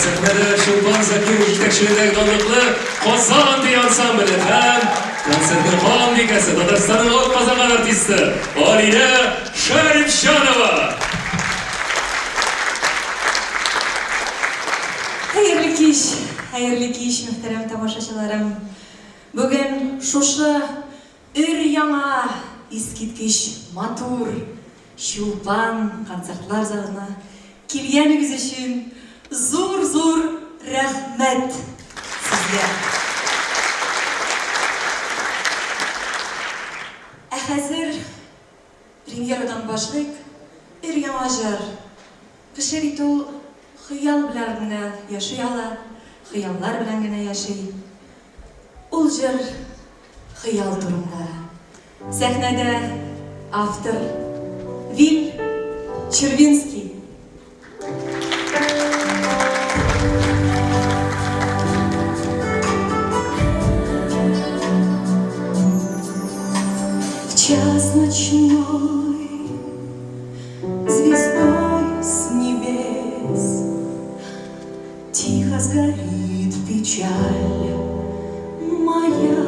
Sahnada Chopin Zakirov yetakchiligidagi doniqli Qozon biy ansambli ham konsertning qonunligasi Tataristonning o'z qozon artisti Olina Sharifjonova. Hayırlı kiş, muhterem tamaşaçılarım. Bugün şuşu ür-яңа искиткич матур Chopin konsertlar залына келгеніңіз үшін зур рәхмәт сезгә. Ә хәзер премьерадан башлыйк. Өр-яңа җыр. Кеше бит ул хыял белән генә яшый ала, хыяллар белән генә яшый. Ул җыр хыял турында. Сәхнәдә автор Виль Червинский. В час ночной звездой с небес тихо сгорит печаль моя.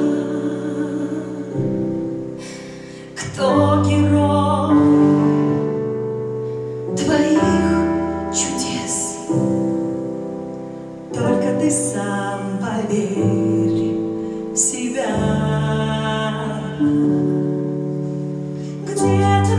Кто герой твоих чудес? Только ты сам поверь в себя. Где-то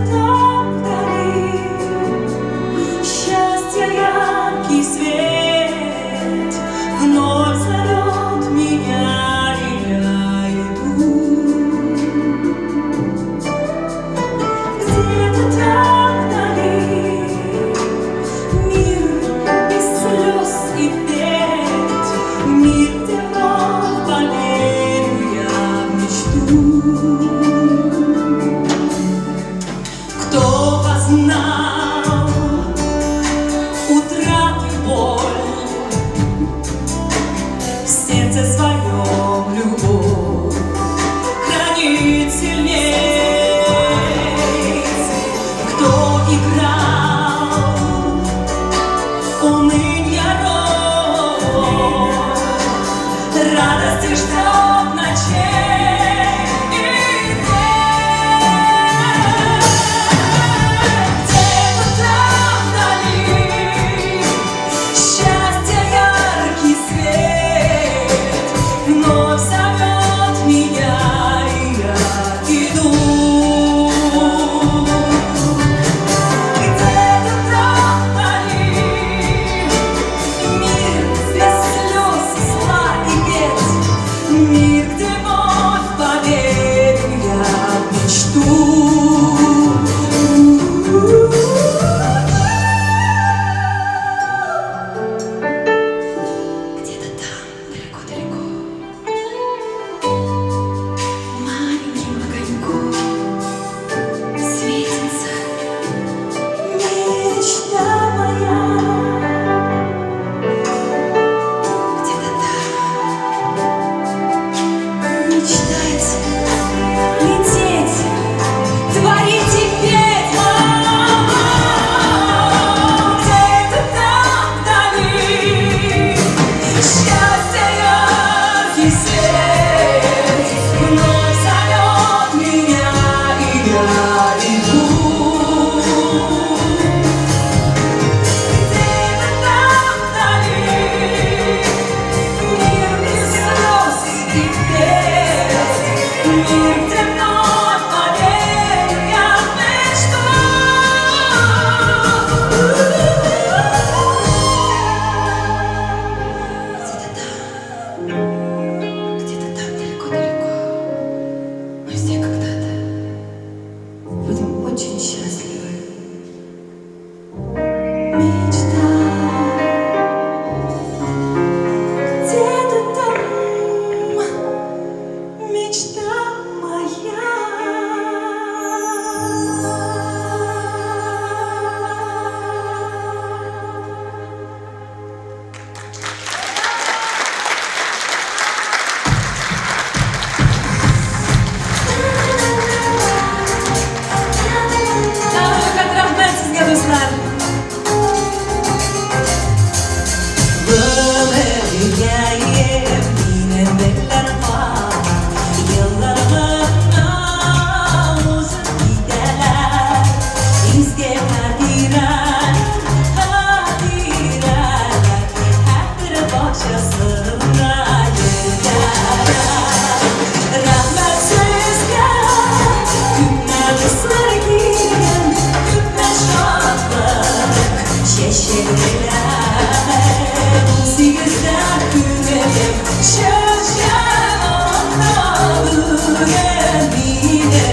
gemine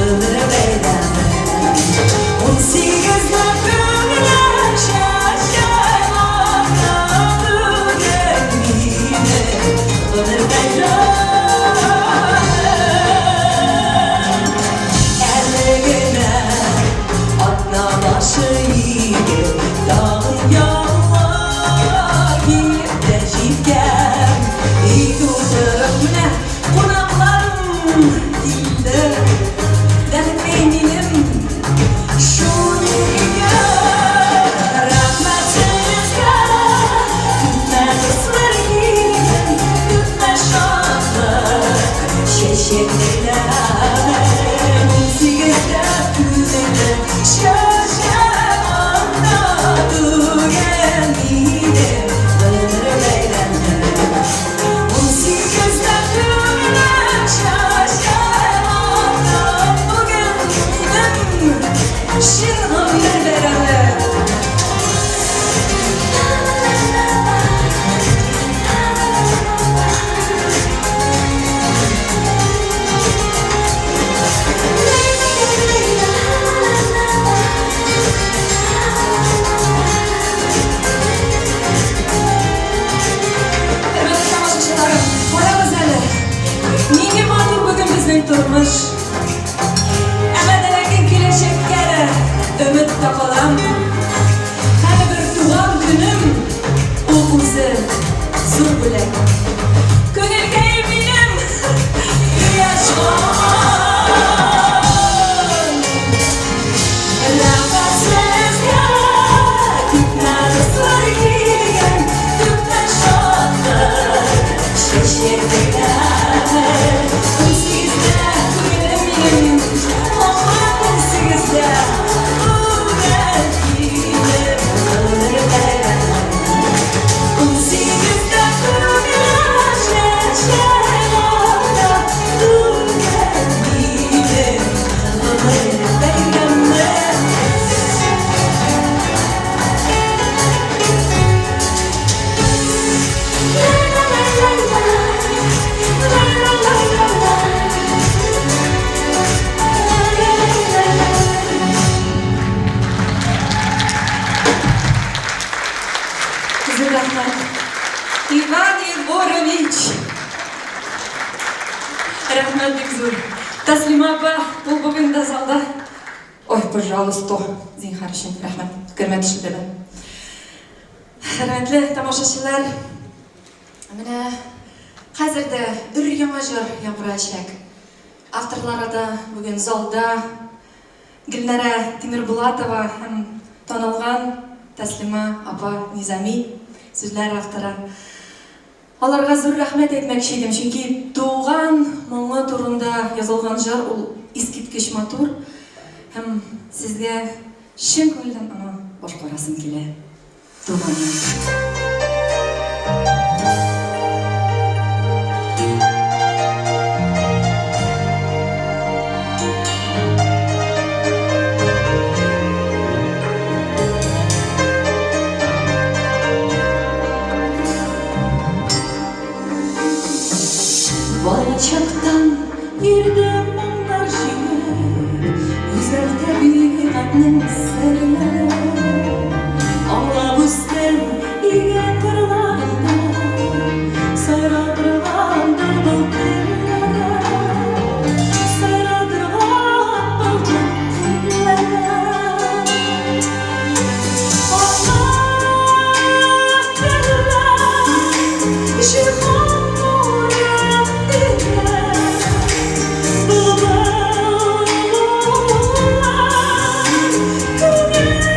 ömür beyleme 18'de güneş yaşayamadı gemine ömür beyleme Erlegene atla başı yiğit dağın yağma bir de şirkem İyi gördüğümüne konaklarım dilde Dertmeninim şu dünya Rahmetsinizge Gütme kızlar yiyin Gütme şanlık Şeşekliler Sigirde güzeli Şaşem anladı Gemine ömür beyleme 18'de güneş yaşayam anlam bugün Şirin ömür beyleme Hürmetli tamaşaçılarım, koyamız hele. Nini matur bugün bizning turmuş. Ebedelerin keleceklere ümitda qolam. Hali bir tug'an kunim, u o'zi zo'r bo'lak. Ko'ngilga eminim, yashon. Rahmatsizga ko'pna do'stlar kelgan, ko'pna shodlik, sheshaklar. 18'de ko'nglim oxir 18'de uyg'onib ömür beyleme 18'de güneş yaşayamada uyg'onib ömür beyleme Kızım rahmet Ivan Yegorovich Rahmetlik zo'r Taslima apa bu bugün de zalda Ой, пожалуйста, zinhar için rahmet Hürmet işi dedi Hürmetli tamaşaçılar Mine hazırda ür yamajır yampıracak Avtorlara da bugün zalda Gülnara Timirbulatova hem tanılgan Taslima apa Nizami Sözler avtora Аларга зур рахмет әйтмәкче идем, чөнки туган моңы турында язылган җыр ул искиткеч матур һәм сезгә чын күңелдән аны башкарасым килә. Туганым. Balçaktan girdim onlar şiir Güzel tabiatın serine Ağla büstem iyi kırlarda Sayradırgan durduk dillere Sayradırgan durduk dillere Allah billah Şifa Baba,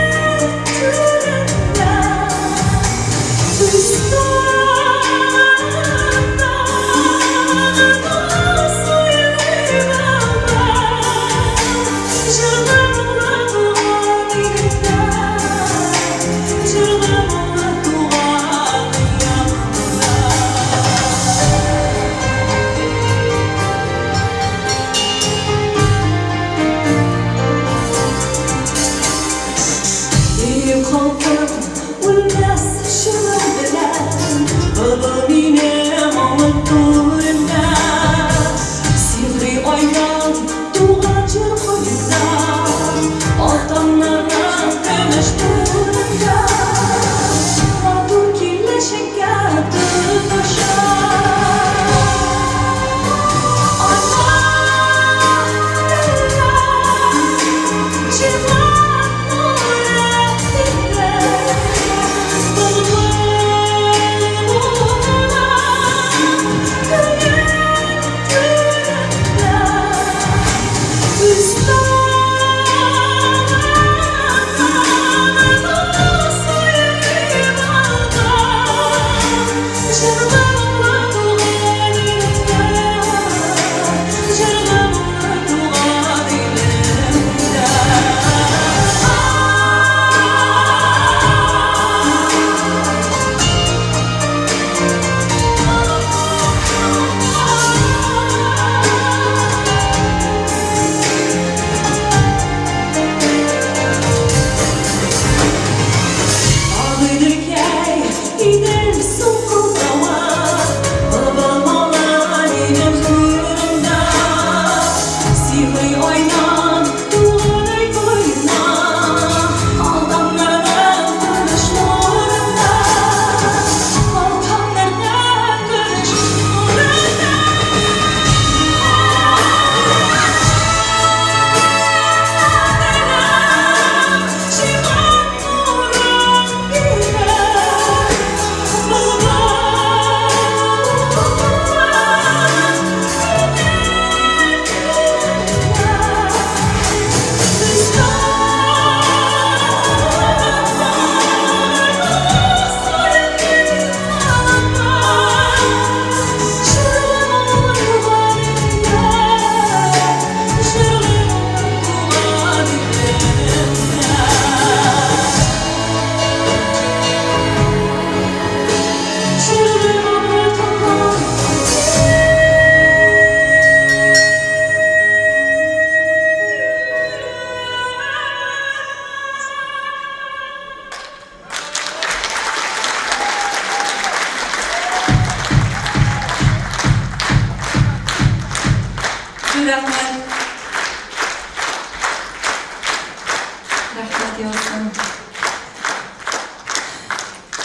рәхмәт. Рәхмәт ясам.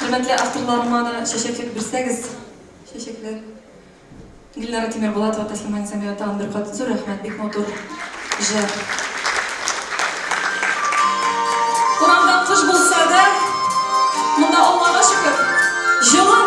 Hürmetli авторларыма да чәчәклек бирсәгез, чәчәкләр. Гөлнара Тимербулатова, Таслима Низамиева тагын бер кат зур рәхмәт, бик матур җыр. Урамда кыш булса да, монда Аллага шөкер, җылы.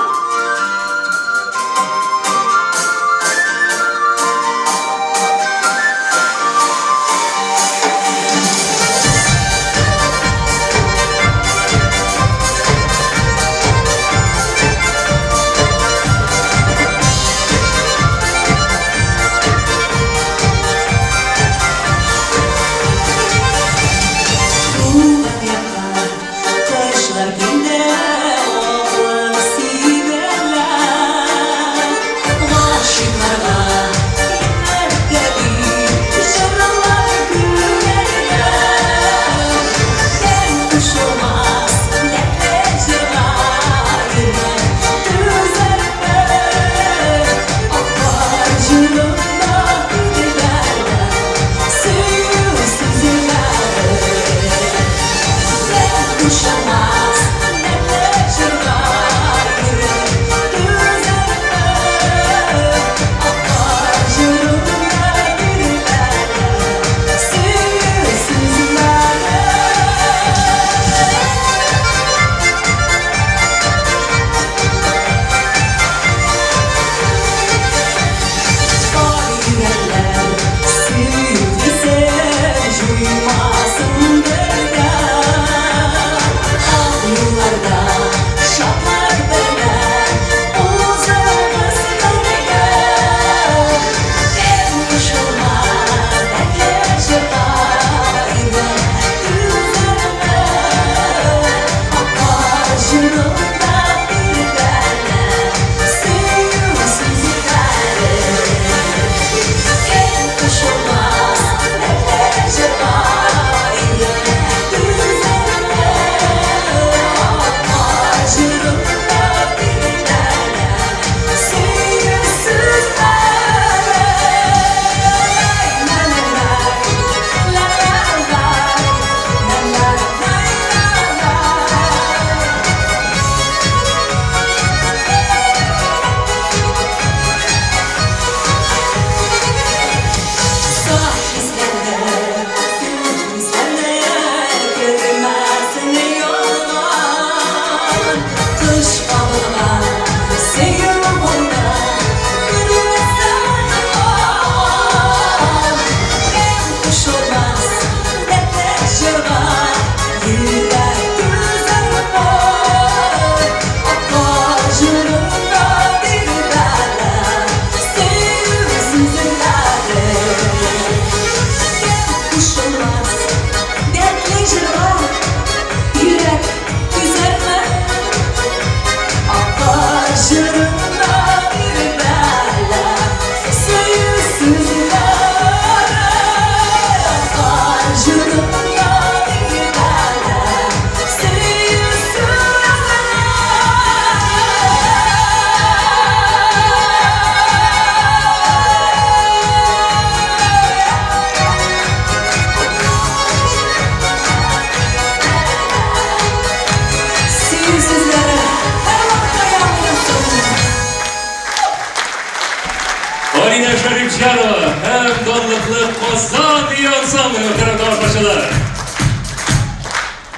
Alina Sharifjanova hem donliqli Qozon ansambli muhtaram tomoshabinlar.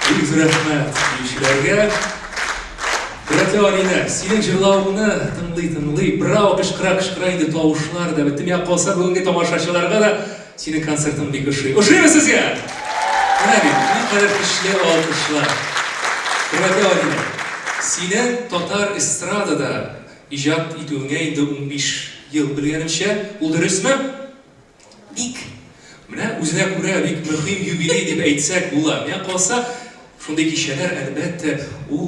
Buyuk rahmat ishlarga. Hurmatli Alina, sening jillovingni tingli, bravo qishqira endi tovushlar da bitmay qolsa bugungi tomoshabinlarga da sening konserting bek o'xshaymi sizga? Mana bu qadar kuchli olqishlar. Hurmatli Alina, seni Tatar estradada ijod etuvga endi 15 yıl bilganimcha, u durustmi? Bek. Mana o'ziga ko'ra bek muhim yubiley deb aytsak bo'lar. Men qolsa shunday kishilar albatta u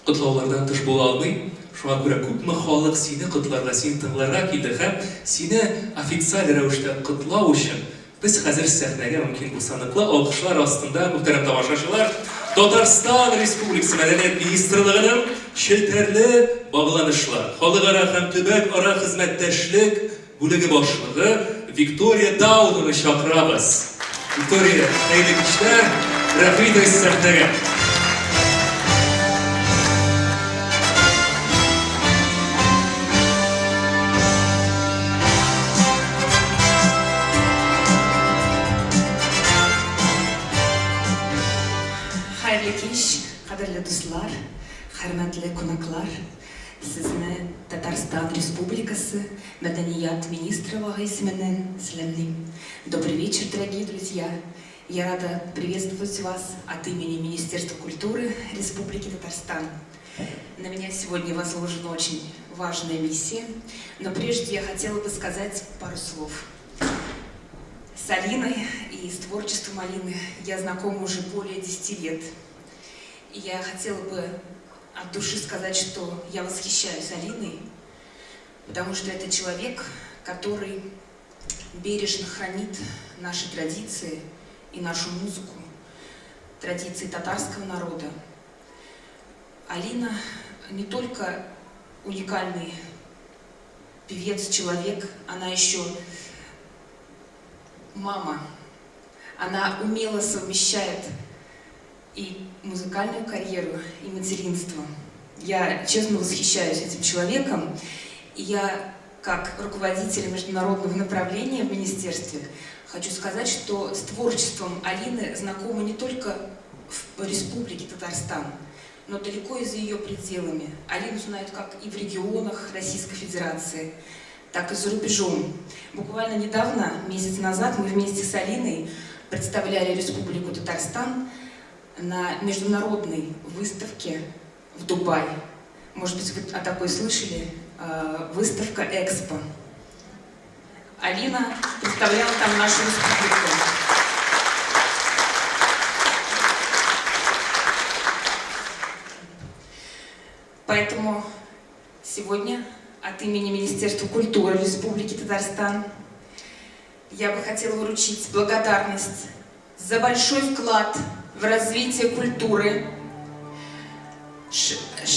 qutlovlardan tush bo'la olmay, shunga ko'ra ko'pmi xalq seni qutlarga, seni tinglarga keldi ham, seni ofitsial ravishda qutlov uchun biz hozir sahnaga mumkin bu sanoqli olqishlar ostida muhtaram tomoshabinlar Tatariston Respublikasi Madaniyat Ministrligining shiltarli bog'lanishlar, xalqaro hamto'bak aro xizmatdoshlik бүлеге башлыгы Виктория Дауданы шақырабыз. Виктория, қайырлы кештер, рахмет өз сәхнеге. Хайрлы кеш, қадірлі достар, хөрмәтле қонақтар, сізні Татарстан Республикасы Мәдәният министрлыгы исеменнән сәламлыйм. Добрый вечер, дорогие друзья. Я рада приветствовать вас от имени Министерства культуры Республики Татарстан. На меня сегодня возложена очень важная миссия, но прежде я хотела бы сказать пару слов. С Алиной и с творчеством Алины я знакома уже более 10 лет. И я хотела бы от души сказать, что я восхищаюсь Алиной, потому что это человек, который бережно хранит наши традиции и нашу музыку, традиции татарского народа. Алина не только уникальный певец, человек, она еще мама. Она умело совмещает и музыкальную карьеру, и материнство. Я честно восхищаюсь этим человеком, и я, как руководитель международного направления в министерстве, хочу сказать, что с творчеством Алины знакома не только в Республике Татарстан, но далеко и за ее пределами. Алину знают как и в регионах Российской Федерации, так и за рубежом. Буквально недавно, месяц назад, мы вместе с Алиной представляли Республику Татарстан на международной выставке в Дубае. Может быть, вы о такой слышали? Выставка «Экспо». Алина представляла там нашу республику. Поэтому сегодня от имени Министерства культуры Республики Татарстан я бы хотела вручить благодарность за большой вклад в развитие культуры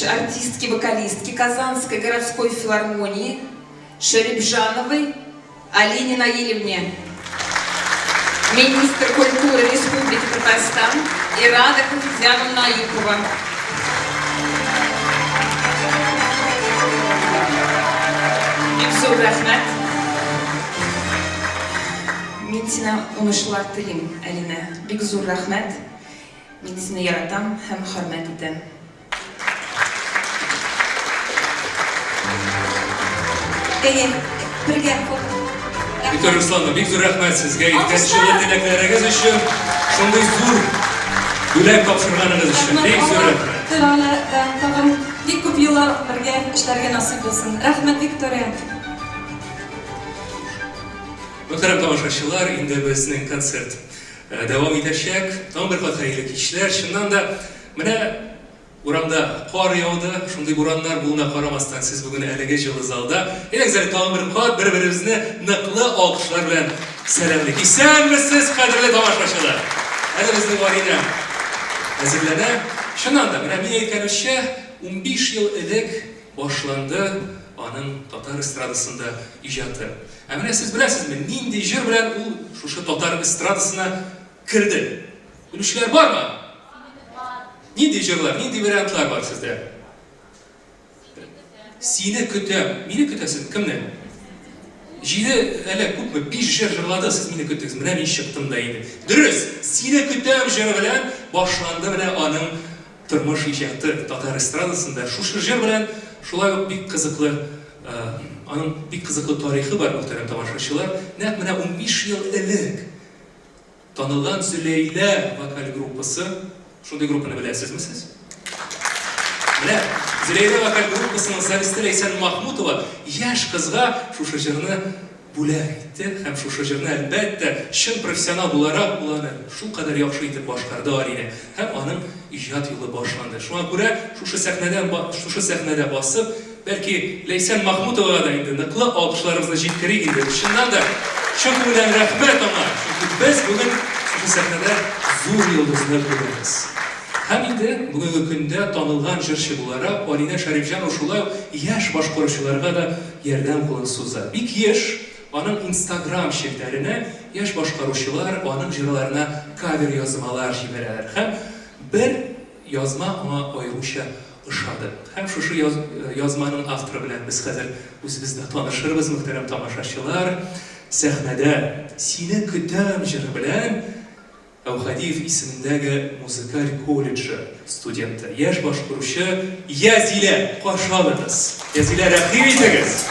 артистки-вокалистки Казанской городской филармонии Шеребжановой Алине Наилевне, министр культуры Республики Татарстан и Рада Хафизяновна Аюпова. Бик рахмәт. Мин сине уңышлар телим, Алина. Бик зур рахмәт. Мин сине яратам һәм хөрмәт итәм. Бірге Виктория Руслановна, бик зур рахмет сезге. Иткән жылы теләкләрегез өчен, шундый зур бүләк тапшырганыгыз өчен. Бик зур рахмет. Тағын бик күп еллар бірге эшләргә насыйп булсын. Рәхмәт, Виктория. Мөхтәрәм тамашачылар, инде безнең концерт дәвам итәчәк. Тагын бер кат хәерле кичләр. Чыннан да, менә урамда кар яуды, шундый бураннар булуына карамастан, сез бүген әлеге җылы залда. Әгәр тагын бер кат бер-беребезне ныклы алкышлар белән сәламлыйк. Исәнмесез, кадерле тамашачылар? Әле безнең Алина әзерләнә. Чыннан да, менә мин әйткәнемчә, 15 ел элек башланды аның татар эстрадасында иҗаты. Ә менә сез беләсезме, нинди җыр белән ул шушы татар эстрадасына кирде? Белүчеләр бармы? Нинди җырлар, нинди вариантлар бар сездә? Сине көтәм. Мине көтәсез кемне? Җиде әле күпме? 5 җыр җырлады, сез мине көттегез. Менә мин чыктым да инде. Дөрес, сине көтәм җыры белән башланды менә аның тормыш иҗаты татар эстрадасында. Шушы җыр белән шулай ук бик кызыклы, аның бик кызыклы тарихы бар, мөхтәрәм тамашачылар. Нәкъ менә 15 ел элек танылган Зөләйлә вокаль группасы, шундый группаны беләсезме сез? Менә Зөләйлә вокаль группасының солисты Ләйсән Махмутова яшь кызга шушы җырны бүләк итте һәм шушы җырны әлбәттә чын профессионал буларак буланы шулкадәр яхшы итеп башкарды Алина һәм аның иҗат юлы башланды. Шуңа күрә шушы сәхнәдә басып, бәлки Ләйсән Махмутовага да инде ныклы алкышларыбызны җиткерик инде. Чыннан да чын күңелдән рәхмәт аңа. Чөнки без бүген шушы сәхнәдә зур йолдызны күрәбез. Һәм инде бүгенге көндә танылган җырчы буларак Алина Шәрифҗанова шулай ук яшь башкаручыларга да yerden kulun suzar. Bir yaş onun Instagram şeklerine yaş başkaruşular onun jırlarına cover yazmalar jibereler. Hem bir yazma ama ayrışa ışadı. Hem şu yazmanın avtörü bilen biz hazır bizde tanışırız muhterem tamaşaçılar. Sahnede Sine Kütem jırı bilen Avhadif ismindeki müzikal kollejı studenti, yaş başkurucu Yazile. Hoş geldiniz. Yazile rahim ediniz.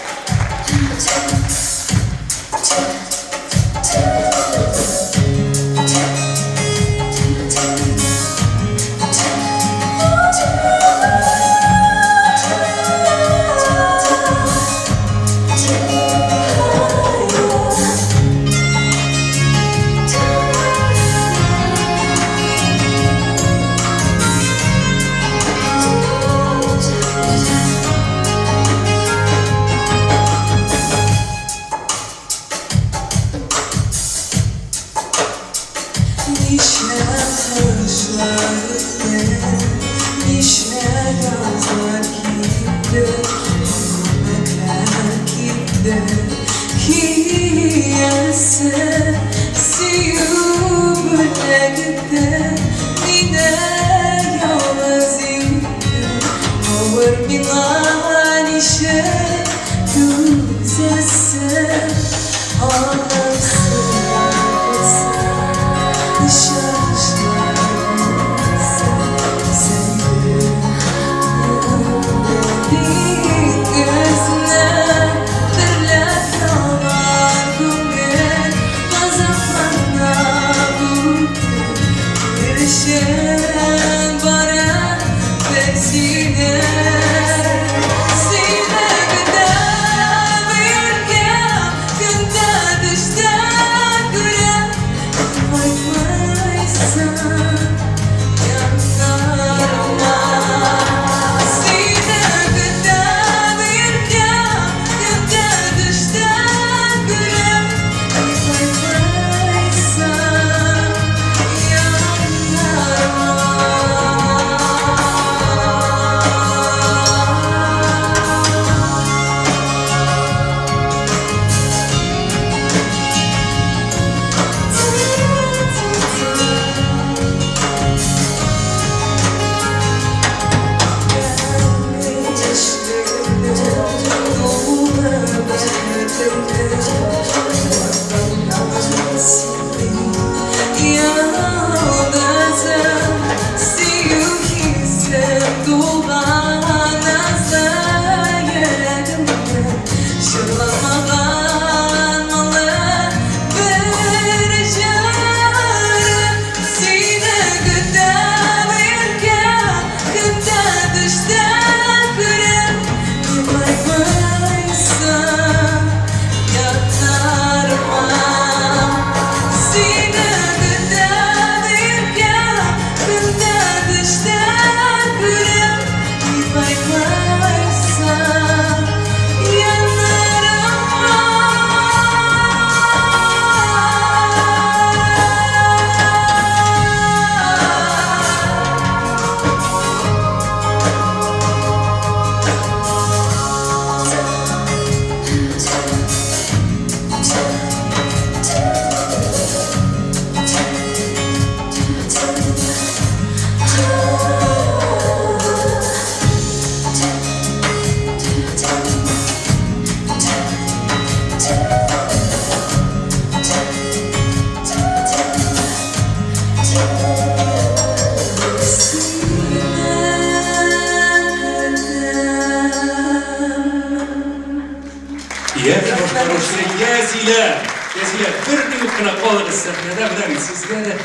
Yazile bir minutuna kalırız sahnede bilen sizlere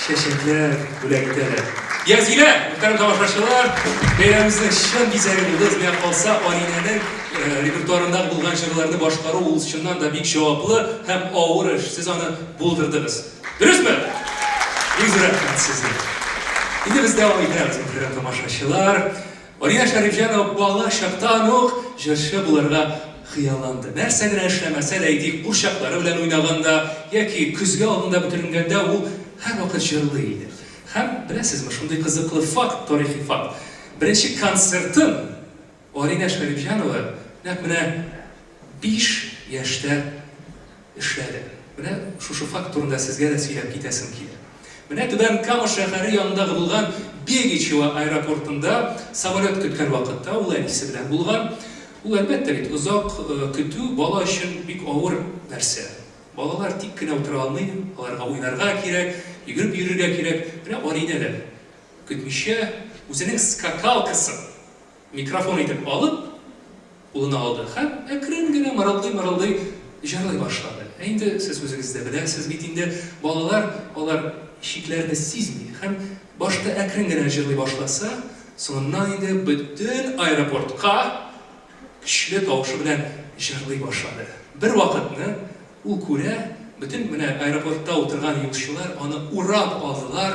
şeşekler, bülekler. Yazile, muhterem tamaşaçılar, beyramızın şan güzeli yıldız ne kalsa Aline'nin repertuarında bulgan şarkılarını başkarı oluşundan da bir cevaplı hem ağır iş. Siz onu buldurdunuz. Dürüst mü? Yüz rahmet sizlere. Şimdi biz devam ederiz muhterem tamaşaçılar. Alina Şerifjanova bağla şaktan ok, jırşı bularga hıyalandı. Nersen işlemese deydik, bu şakları bilen oynaganda, ya ki küzge alında bitiringende o her vakit jırlıydı. Hem bilesizmi, şunday kızıklı fakt, tarihi fakt. Birinci konsertin Alina Şerifjanova, ne 5 yaşta işledi. Buna şu faktorunda sizge de söylep gitesim ki. Buna Tuban Kama şehri yanında bulgan Begiçova aeroportunda samolyot kütken vakitte ular ikisi bilen bulgan. Bu elbette uzak kütü bala için büyük ağır narsa. Balalar tikkine otura almaydı. Onlarga oynarga kirek, yürüp yürürge kirek. Buna orineler. Kütmüşe üzerinin skakal kısım. Mikrofon edip alıp ulunu aldı. Hem ekran gene maralday jarlay başladı. Endi siz özünüzde bilesiz bitinde balalar onlar işiklerini sizmi. Hem başta ekran gene jarlay başlasa sonra indi bütün aeroportka kişiler tavşı bilen jarlay başladı. Bir vakitni ul kure bütün aeroportta oturgan yolcular onu urap aldılar.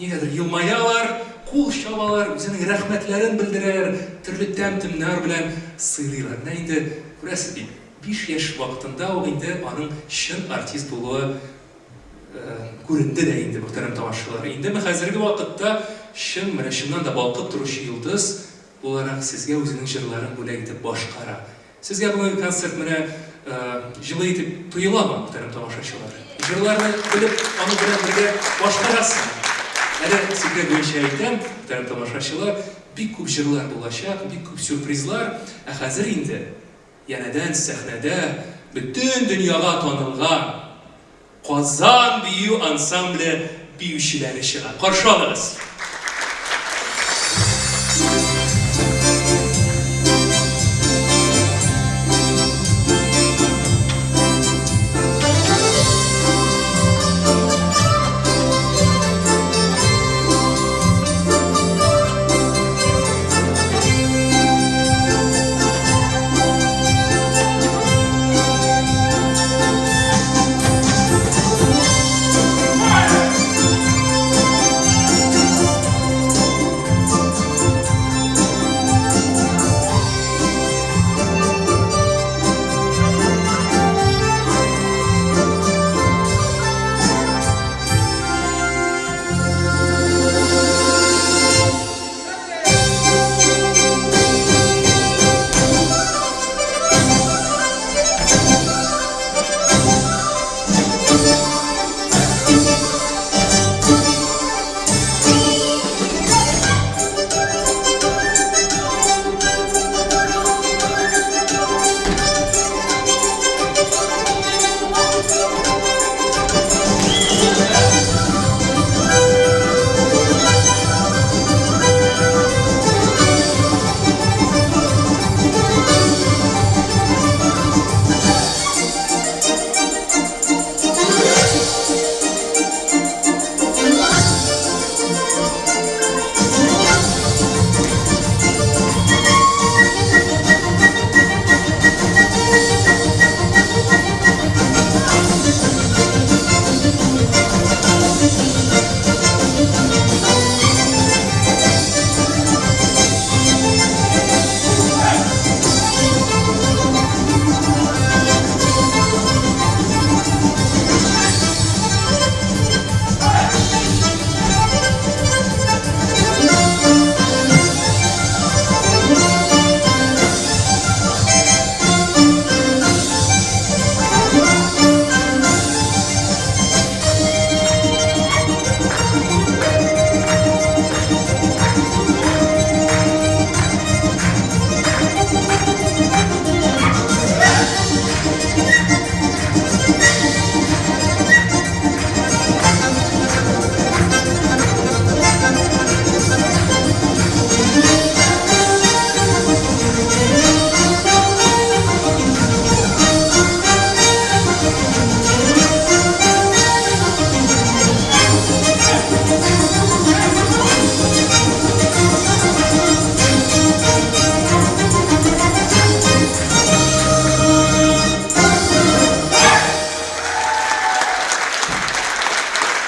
Nigadir yılmayalar, kul şabalar, özünün rahmetlerini bildirer, türlü temtimler bilen sığdıylar. Ne indi, burası bir 5 yaş vaktinde o indi onun şın artist olduğu göründü de indi muhterem tamaşaları. İndi mi hazırki vakitte şından da balkıp duruşu yıldız olarak sizge özünün jırlarını böyle gidip başkara. Sizge bu konsert mene jılı gidip tuyula mı muhterem tamaşaçılar? Jırlarını bilip onu böyle başkarasın. Hele sizge bu işe ayten, muhterem tamaşaçılar, bir küp jırlar bulaşak, bir küp sürprizler. Hazır indi. Yeniden sahnede bütün dünyaya tanılgan Kazan Büyü Ansamble büyüşçileri çıkar. Karşı alırız.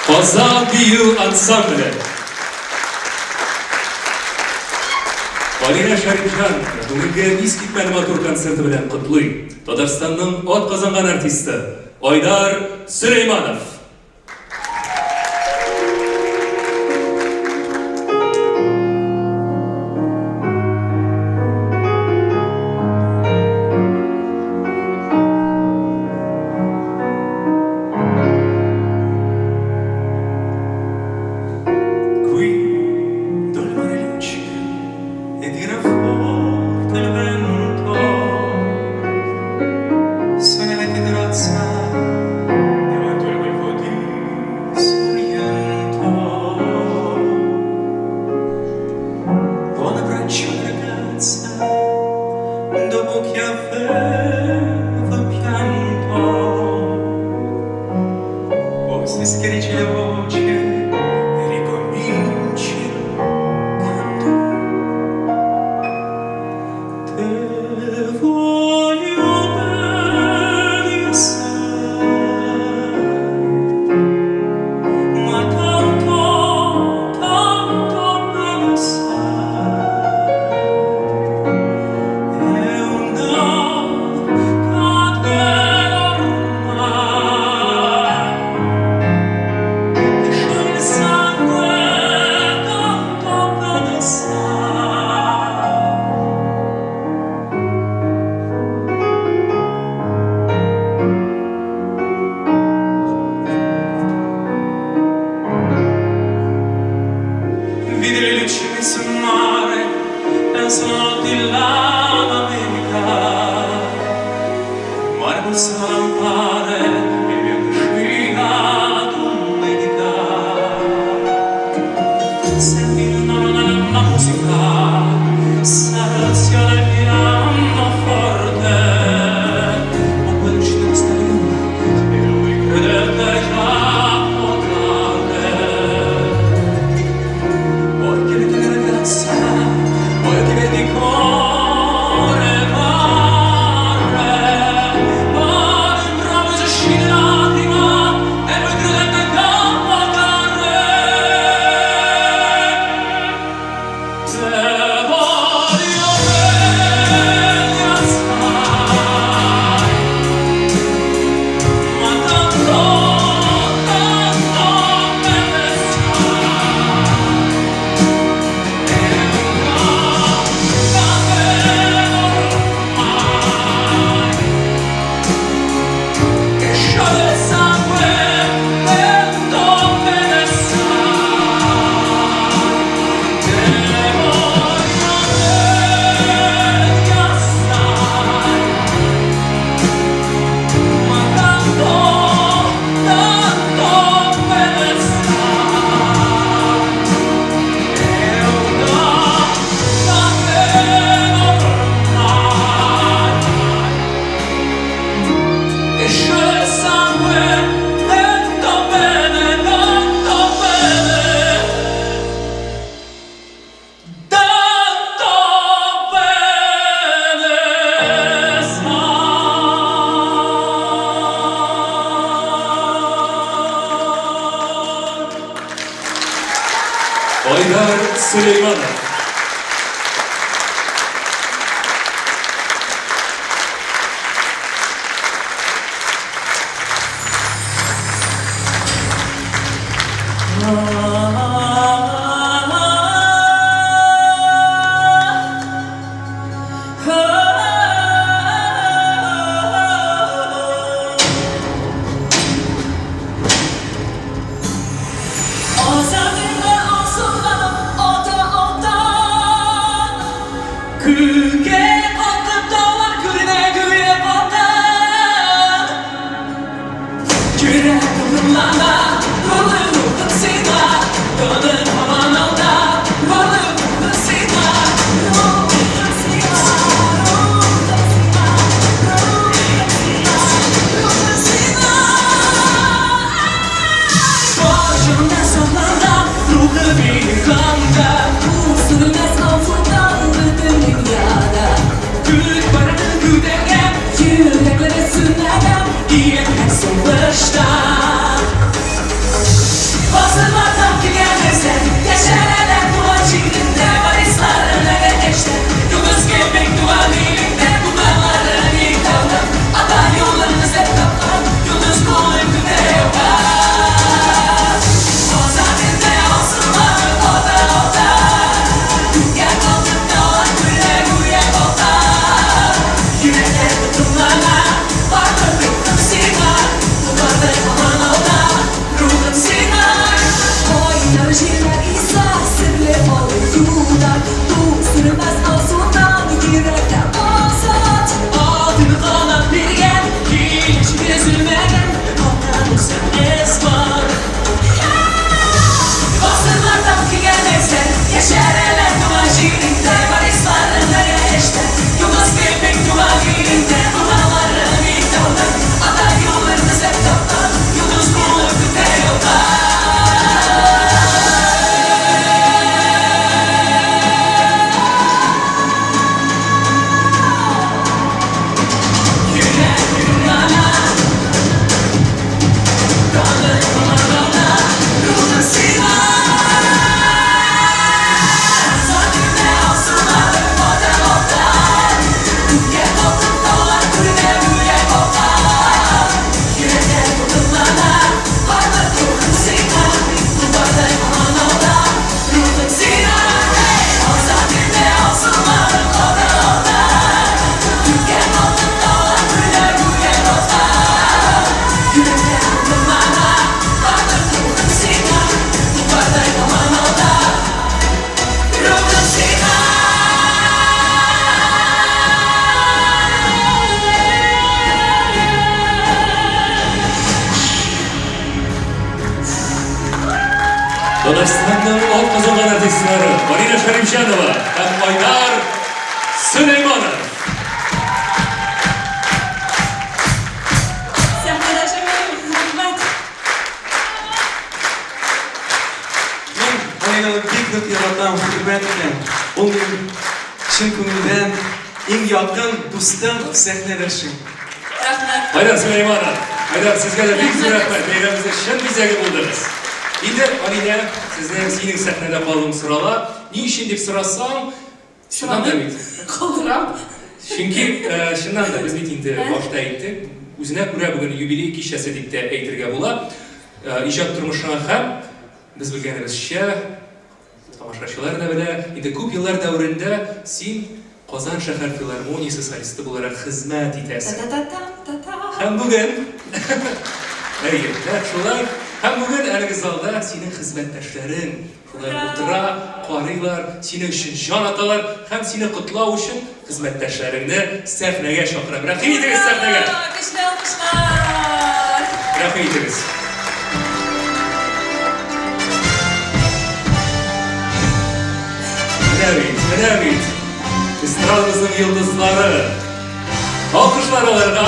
Kazan Büyü Ansamble. Valina Şaripjan, bugünkü İskit Melimatur konserti bilen kutluy. Tatarstan'ın ot kazangan artisti Aydar Süleymanov. zampare e viaggia domenica. Senti una musica, s'arrazia del pianoforte, ma poi l'uscita questa luna e lui credette già tardi. Poi che vedi una ragazza, poi che vedi cuore mare, ma all'improvviso scende lacrima e lui credette già tardi. Te voglio bene assai, ma tanto bene sai, e una ormai che scioglie il sangue dentro bene sai. Te voglio bene assai, ma tanto bene sai, e una ormai che scioglie il sangue tanto bene sai. Haydar Süleymanov. O zawyła, o słucham, o to, Татарстанның ат казанган артистлары Марина Шарипжанова һәм Айдар Сөләйманов. Сәхнәдәшем, рәхмәт. Мен Алинаны бик нык яратам, хөрмәт итәм. Ул минем чын күңелдән иң якын дустым, сәхнәдәшем. Рәхмәт. Айдар Сөләйманов. Айдар, сезгә дә бик зур рәхмәт. Бәйрәмебезгә шын бизәге булдыгыз. Инде Алина, сезнең синең сәхнәдә калуың сорала. Ни өчен дип сорасаң, шуннан да бит. Калдырам. Чөнки шуннан да без бит инде башта әйттек, үзенә күрә бүген юбилей кичәсе дип тә әйтергә була. Иҗат тормышына һәм без белгәнебезчә, тамашачылар да белә, инде күп еллар дәврендә син Казан шәһәр филармониясе солисты буларак хезмәт итәсең. Та-та-та-та-та. Һәм бүген шулай, һәм бүген әлеге залда синең хезмәттәшләрең шулай утыра, карыйлар, синең өчен җан аталар һәм сине котлау өчен хезмәттәшләреңне сәхнәгә чакырам. Рәхим итегез сәхнәгә. Көчле алкышлар. Рәхим итегез. Менә бит. Эстрадамызның йолдызлары. Алкышлар аларга.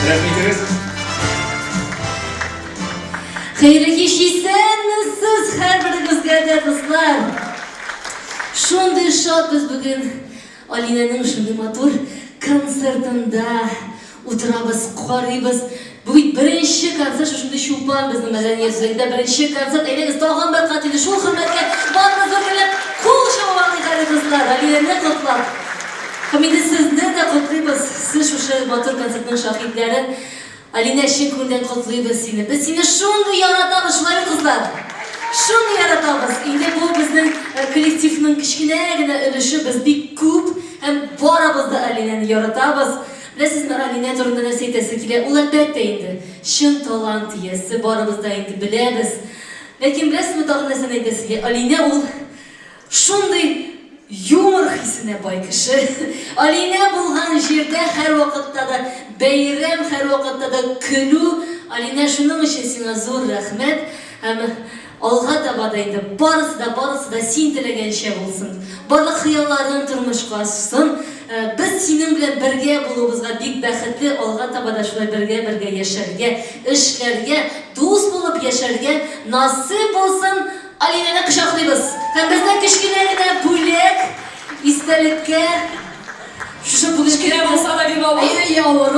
Рәхим итегез. Хәйрле кич исәнмесез һәрберегезгә дә дуслар. Шундый шатбыз бүген Алинаның шундый матур концертында утырабыз, карыйбыз. Бу бит беренче концерт, шундый чулпан безнең мәдәният үзәгендә беренче концерт. Әйдәгез тагын бер кат инде шул хөрмәткә барыбыз бергәләп кул чабалыйк хәйрле дуслар. Алинаны котлап. Һәм инде сезне дә котлыйбыз. Сез шушы матур концертның шаһитләре. Алина, чын күңелдән котлыйбыз сине. Без сине шундый яратабыз, шулай кызлар. Шундый яратабыз. Инде бу безнең коллективның кичкенә генә өлеше, без бик күп һәм барыбыз да Алинаны яратабыз. Беләсезме, Алина турында нәрсә әйтәсе килә? Ул әлбәттә инде чын талант иясе, барыбыз да инде беләбез. Ләкин беләсезме, тагын нәрсә әйтәсе килә? Алина ул шундый юмор хисенә бай кеше. Алина булган җирдә һәр вакытта да бәйрәм, һәр вакытта да көлү. Алина, шуның өчен сиңа зур рәхмәт. Һәм алга таба да инде барысы да син теләгәнчә булсын. Барлык хыялларың тормышка ашсын. Без синең белән бергә булуыбызга бик бәхетле, алга таба да шулай бергә яшәргә, эшләргә, дус булып яшәргә насыйп булсын. Алинаны кочаклыйбыз. Һәм бездә кичкенә генә бүләк, истәлеккә шушы бүләккә булса да бик авыр. Ай, авыр.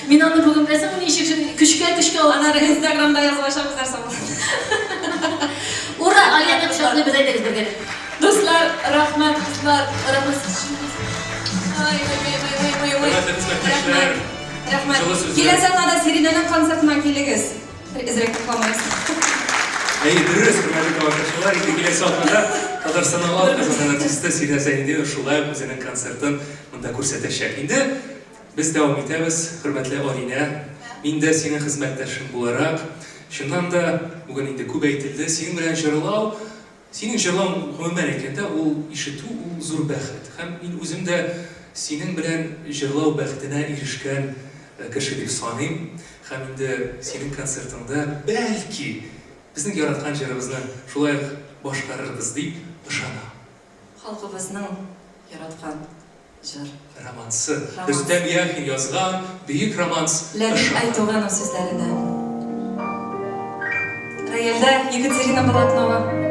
Мин аны бүген беләсем, ничек көчкә алган. Аны Инстаграмда язып ашабыздар соң. Ура, Алинаны кочаклыйбыз, әйдәгез бергә. Дуслар, рәхмәт, дуслар. Хөрмәтле хезмәттәшләр. Рәхмәт. Җылы сүзләр. Киләсе атнада Серинаның концертына килегез. Изрәк калмагыз. Дөрес, хөрмәтле тамашачылар, инде киләсе атнада Татарстанның ат казанган артисты Сирина Зәйнидинова шулай ук үзенең концертын монда күрсәтәчәк. Инде без дәвам итәбез, хөрмәтле Алина. Мин дә синең хезмәттәшең буларак, чыннан да бүген инде күп әйтелде, синең белән җырлау, синең җырлау гомумән әйткәндә ул ишетү, ул зур бәхет. Һәм мин үзем дә синең белән җырлау бәхетенә ирешкән кеше дип саныйм. Һәм инде синең концертыңда бәлки безнең яраткан җырыбызны шулай башкарырбыз дип ышанам. Халкыбызның яраткан җыр. Романсы. Рөстәм Яхин язган бөек романс. Ләбиб Айтуганов сүзләренә. Рояльдә Екатерина Балатнова.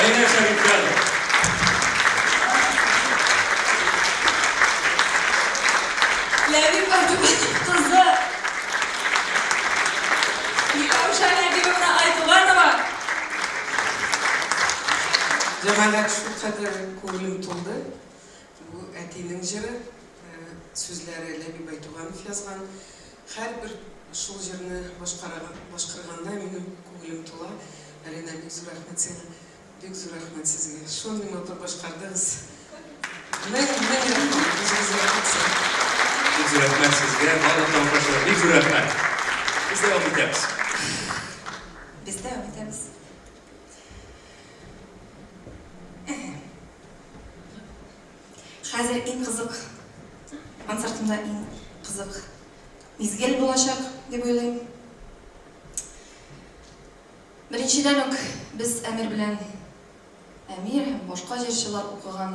Алина Шарифжанова. Ләбиб кызы. Каушан Әбибовна Айтуганова. Жаманат şu kadar көңілім толды. Бұл әтенің жыры, сөзлері Ләбиб Айтуганов жазған. Әрбір шул жырны башқарғанда менің көңілім тола. Алина, бек зор рахмет сені. Бек зор рахмет сізге. Шондай мотор башқардыңыз. Мен рахмет, өзіңізге рахмет сені. Бик зур рәхмәт сезгә, барлык тамашачылар, бик зур рәхмәт. Без дәвам итәбез. Biz devam ederiz. Хәзер иң кызык, концертымда иң кызык мизгел булачак дип уйлыйм. Беренчедән үк без Әмир белән Әмир һәм башка җырчылар укыган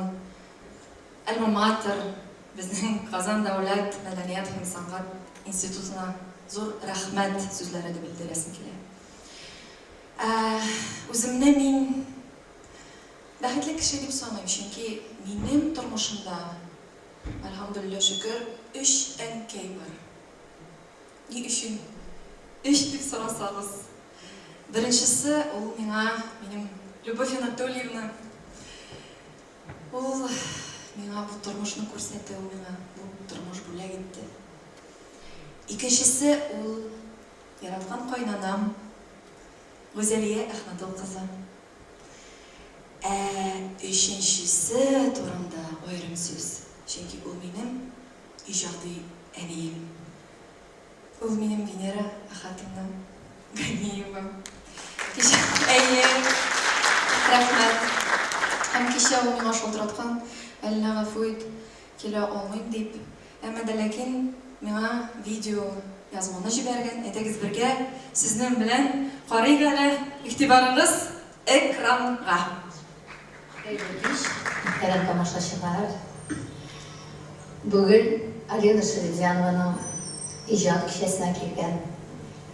Альма-Матер, безнең Казан дәүләт мәдәният һәм сәнгать институтына зур рәхмәт сүзләре дип белдерәсем килә. Үземне мин бәхетле кеше дип саныйм, чөнки минем тормышымда, әлхәмдүлилләһ шөкер, 3 әнкәй бар. Ни өчен 3 дип сорасагыз, беренчесе ул минем Любовь Анатольевна. Ул миңа бу тормышны күрсәтте, ул миңа бу тормыш бүләк итте. Икенчесе ул яраткан кайнанам Гүзәлия Әхмәдул кызы. Өченчесе турында аерым сүз, чөнки ул минем иҗади әнием. Ул минем Венера Ахатовна Ганиева. Әйе, рәхмәт. Һәм кичә ул миңа шалтыраткан, әллә гафу ит, килә алмыйм дип. Әмма дә ләкин миңа видео язманы җибәргән. Әйтегез бергә, сезнең белән карыйк әле, игътибарыгыз экранга. Muhterem тамашачылар, бүгін Алина Шарифжанованың ижад кичәсенә килгән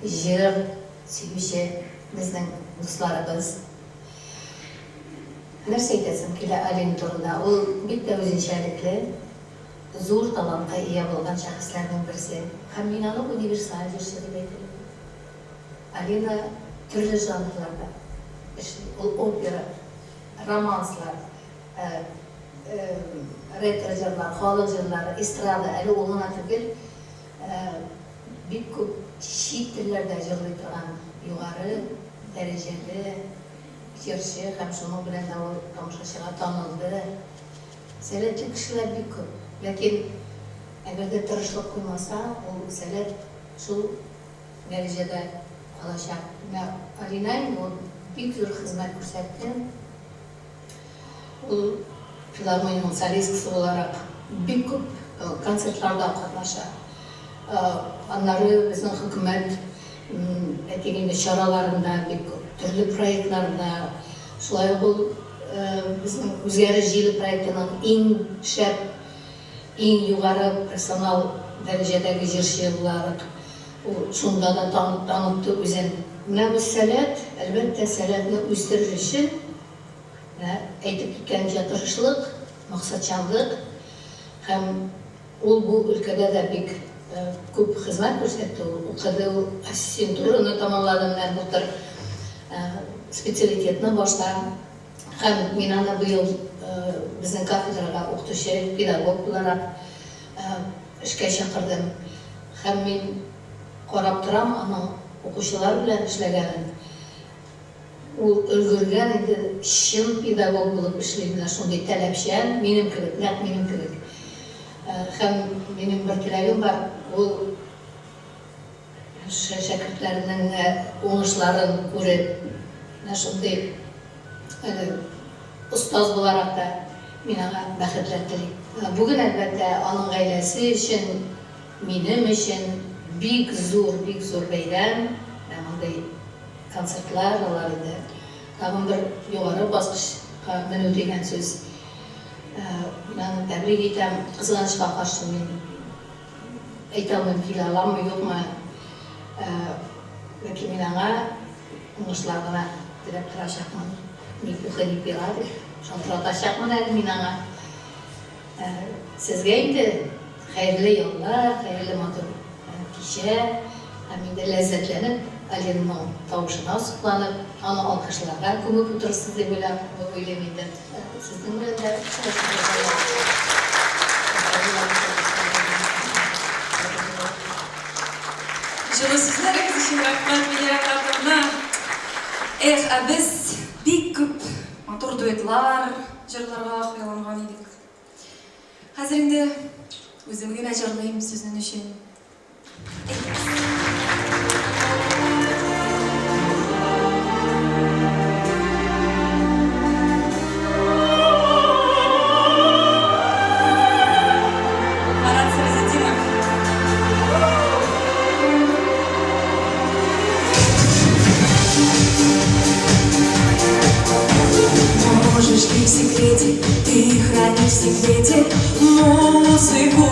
җыр сөюче безнең дусларыбыз. Нәрсә әйтәсем килә Алина турында? Ул бик тә үзенчәлекле, зур талантка ия булган шәхесләрнең берсе. Һәм мин аны универсаль җырчы дип әйтәм. Алина төрле жанрларда эшли. Ул опера, романслар, ретро җырлар, халык җырлары, эстрада, әле ул гына түгел, бик күп чит телләрдә җырлый торган югары дәрәҗәле җырчы һәм шуның белән дә ул тамашачыга танылды. Сәләтле кешеләр бик күп, ләкин әгәр дә тырышлык куймаса, ул сәләт шул дәрәҗәдә калачак. Алина бик зур хезмәт күрсәтте. Ул филармониянең солисткасы буларак бик күп концертларда катнаша. Аннары безнең хөкүмәт әтигәндә чараларында бик күп төрле проектларда, шулай ул безнең үзгәреш җиле проектының иң шәп, иң югары персонал дәрәҗәдәге җырчы буларак шунда да танытты үзен. Менә бу сәләт, әлбәттә сәләтне үстерер өчен әйтеп киткәнчә тырышлык, максатчанлык һәм ул бу өлкәдә дә бик күп хезмәт күрсәтте. Укыды, ул ассистентураны тамамлады, менә былтыр специалитетны башта. Һәм мин аны быел безнең кафедрага укытучы, педагог буларак эшкә чакырдым. Һәм мин карап торам аның укучылар белән эшләгәнен. Ул өлгергән инде, чын педагог булып эшли, менә шундый таләпчән, минем кебек, нәкъ минем кебек. Һәм минем бер теләгем бар, ул шәкертләрнең уңышларын күреп, менә шундый остаз буларак да мин аңа бәхетләр телим. Бүген әлбәттә аның гаиләсе өчен, минем өчен бик зур бәйрәм, мондай концертлар, алар инде тагын бер югары баскычка менү дигән сүз. Мин тәбрик итәм, кызганычка каршы мин әйтә алмыйм, килә аламмы, юкмы. Ләкин мин аңа уңышлар гына теләп торачакмын. Микухани пирадыр. Шантыраташақмын әлі мен аңа. Сізге енді қайырлы еллар, қайырлы матур кеше, әмінде ләззәтленіп, Алинның тауышына сұқланып, аны алқышларға көміп отырсыз деп ойлаймын. Сіздің білімді Жылы сөздеріңіз үшін рахмат Венера Павловна. Біз бик көп матур дуэтлар, жырларға қияланған едік. Қазір енді өзімге мән жырлайым сөзінің үшін. Можешь ты в секрете, ты хранишь в секрете музыку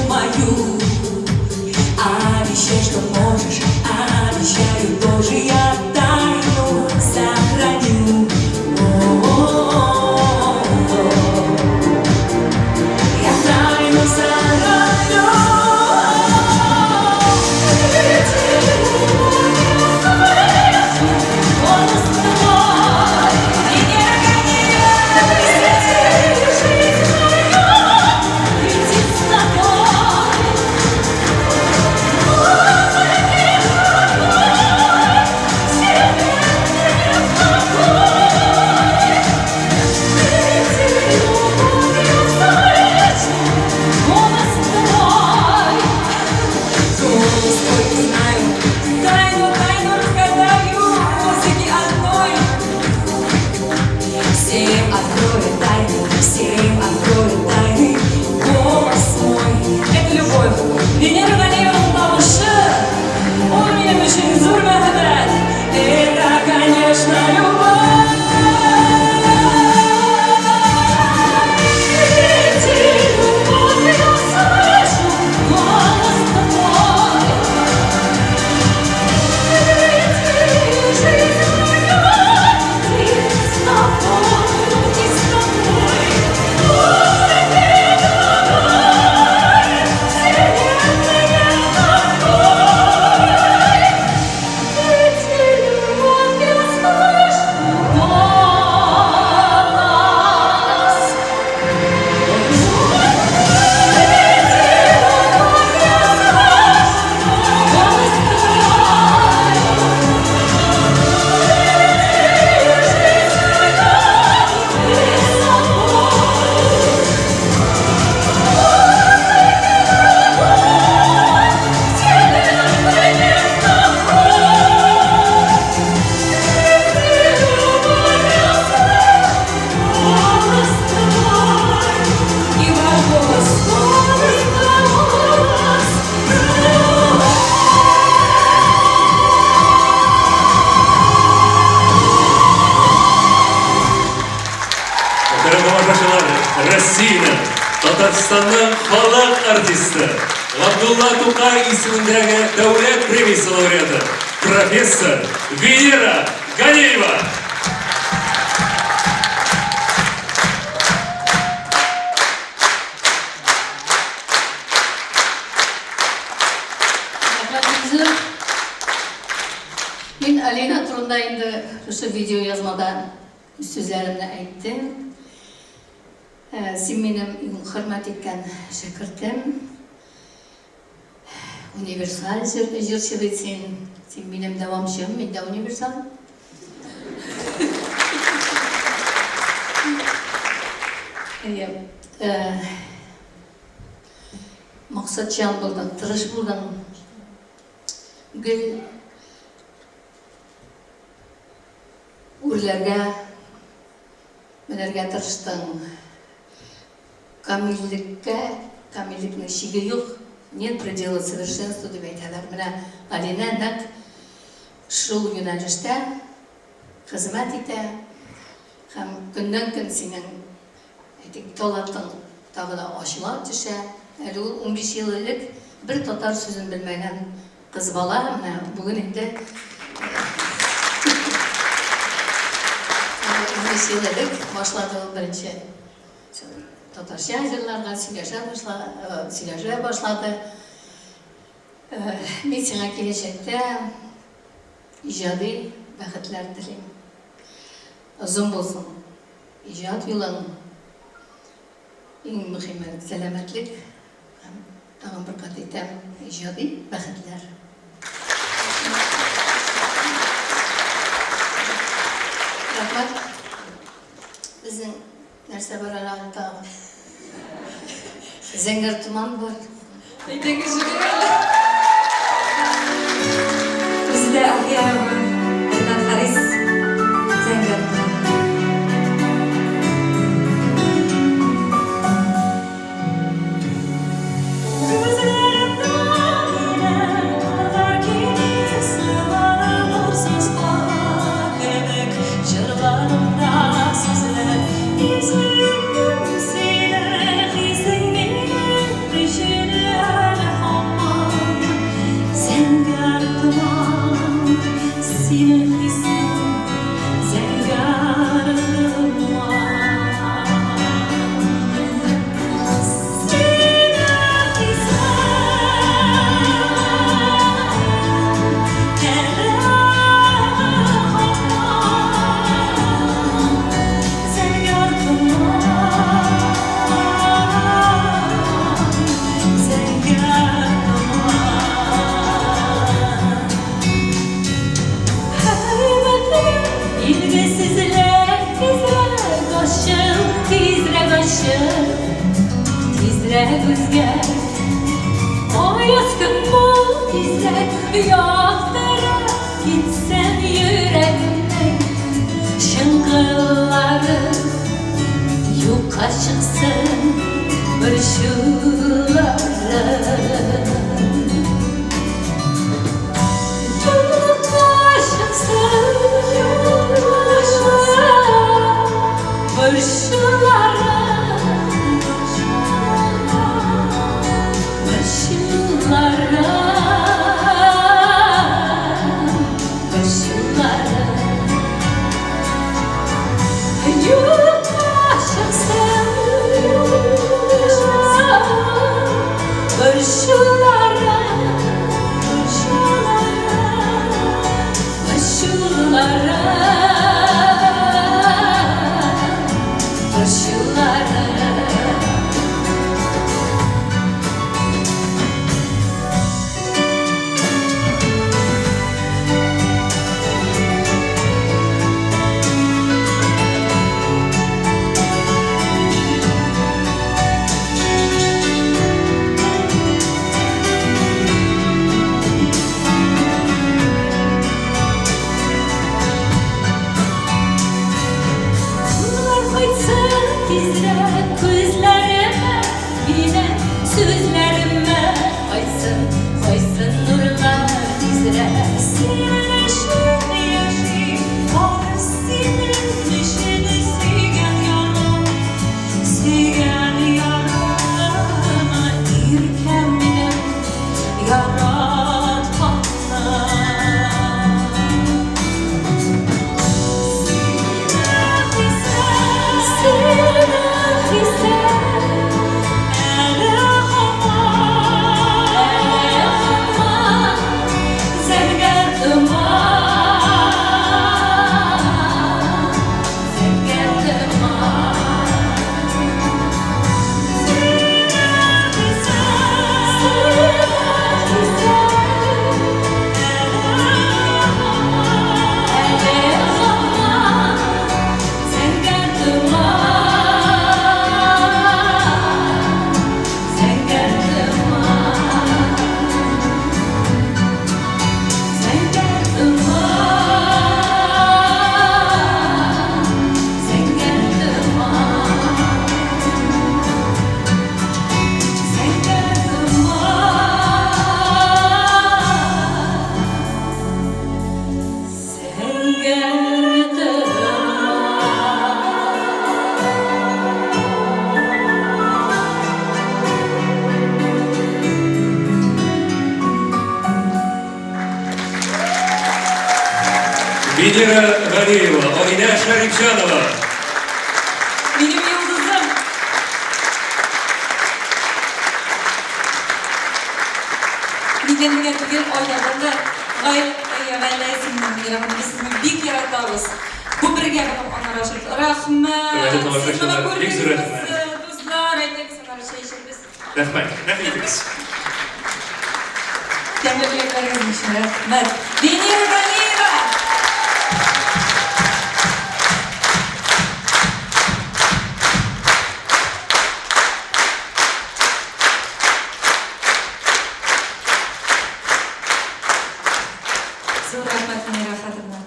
мою. Обещай, что можешь, обещаю тоже, я тайну сохраню. Я тайну сохраню. Венера Галиевна Талушы, он менің үшін зор мәхәббәт. Это, конечно, любовь. Ты любовь, я слышу голос твой. Ты жизнь моя, ты с тобой, ты с тобой. Ой, ты дорогой. Россияның, Татарстанның халық артисті, Ғабдулла Тукай исеміндегі дәулет премиясы лауреаты, профессор Венера Галиева. Мен Алина турында енді осы видео язмада сөзлерімді айттым. Сен менің хөрмәт еткән шәкіртім, универсал җырчы бит сен минем дәвамчым, мен дә универсал. Максатчан булдың, тырыш булдың. Гүл үрләргә менәргә тырыштың. Камилликның шиге юк, нет предела совершенства деп әйтәләр. Менә Алина нәкъ шул юнәлештә хезмәт итә һәм көннән-көн синең талантың тагы да ачыла төшә. Әле ул 15 ел элек бер татар сүзен белмәгән кыз бала, менә бүген инде söyledik. Başladı birinci. Tatarşa jırlarga söyleşe başladı. Ben sana gelecekte icadi vakitler dileyim. Uzun bulsun. İcat yolun. En mühimi selametlik. Tağın bir kat etem icadi vakitler. Rahmat. Bizim nerse var alanda. Zengir tuman var. Bizde Ahya var. Erdal Haris. Zengin. Venera Галиева, Алина Шарипжанова. Benim yıldızım. Дегенмен түгел ойлағанда ғайла есімнің бик яратабыз. Бұл бірге рахмет. Бик зур рахмет. Достар, айтайық сенар шай ішербіз. Рахмет, рахметіңіз. Тәңірліктеріңіз үшін рахмет. Венера Галиева. Зор рахмет Венера Хатовна.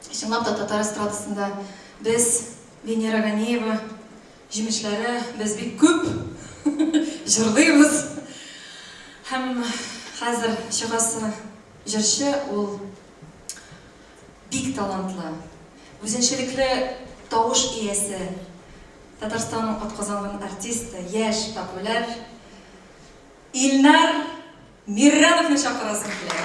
Шыңлап та татар эстрадасында біз Венера Ганеева җимешләре біз бик күп җырлыйбыз. Һәм хәзер чыгасы җырчы ул бик талантлы, үзенчәлекле тавыш иясе, Татарстанның атказанган артисты, яшь, популяр Илнар Миррановны чакырасым килә.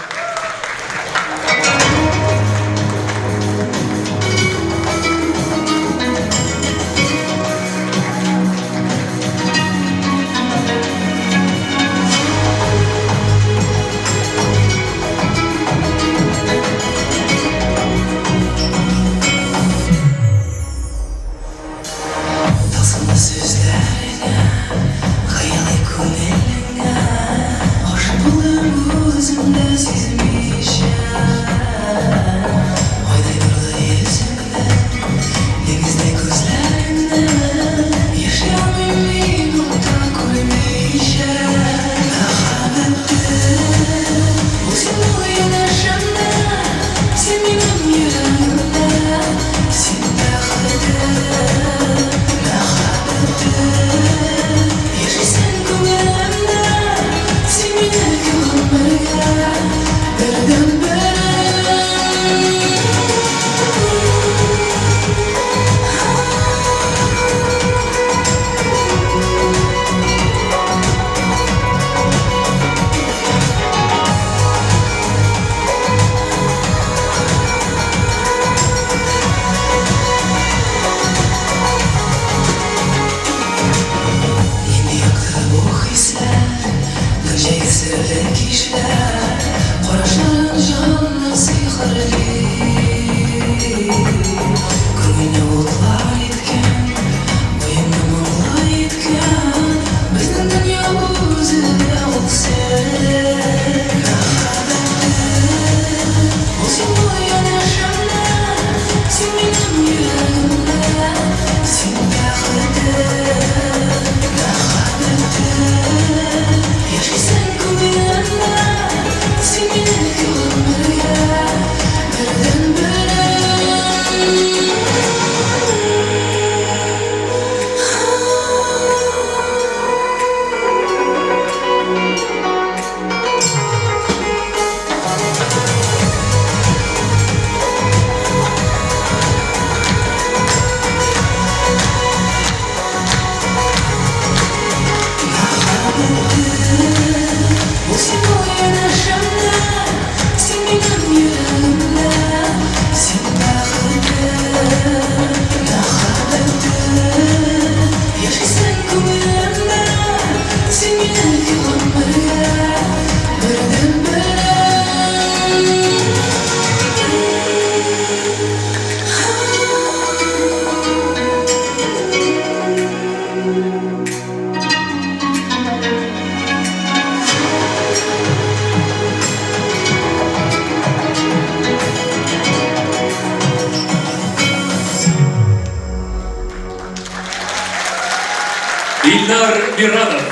Илнар Мирранов.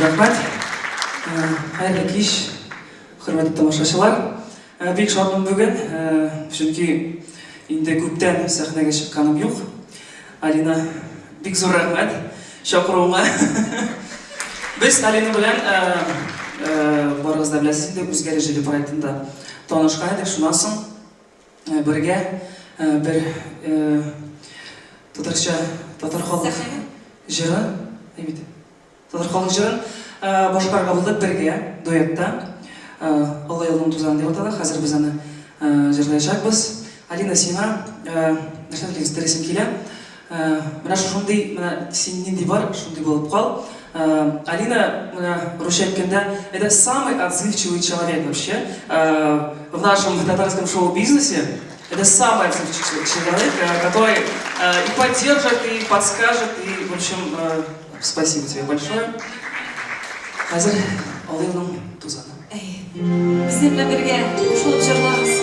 Рахмет. Қайырлы кеш, құрметті тамашашылар. Бик шатмын бүгін, чөнки инде күптән сәхнәгә чыкканым юк. Алина, бик зур рәхмәт чакыруыңа. Без Алина белән барыгыз да беләсез инде үзгәреш җиде проектында танышкан идек. Шуннан соң бергә бер татар халык җыры, татар халык җырын башкарга булдык бергә дуэтта. Алла елның тузан дип атала. Хәзер без аны жырлаячакпыз. Алина, сиңа нәрсә телисең, телисең килә. Менә шундый, менә син нинди бар, шундый булып кал. Алина, русча әйткәндә, это самый отзывчивый человек вообще в нашем татарском шоу-бизнесе. Это самый отзывчивый человек, который и поддержит, и подскажет, и, в общем, спасибо тебе большое. Хәзер Алинаның тузаны. Bizden bilen birge uşulup jırlarız.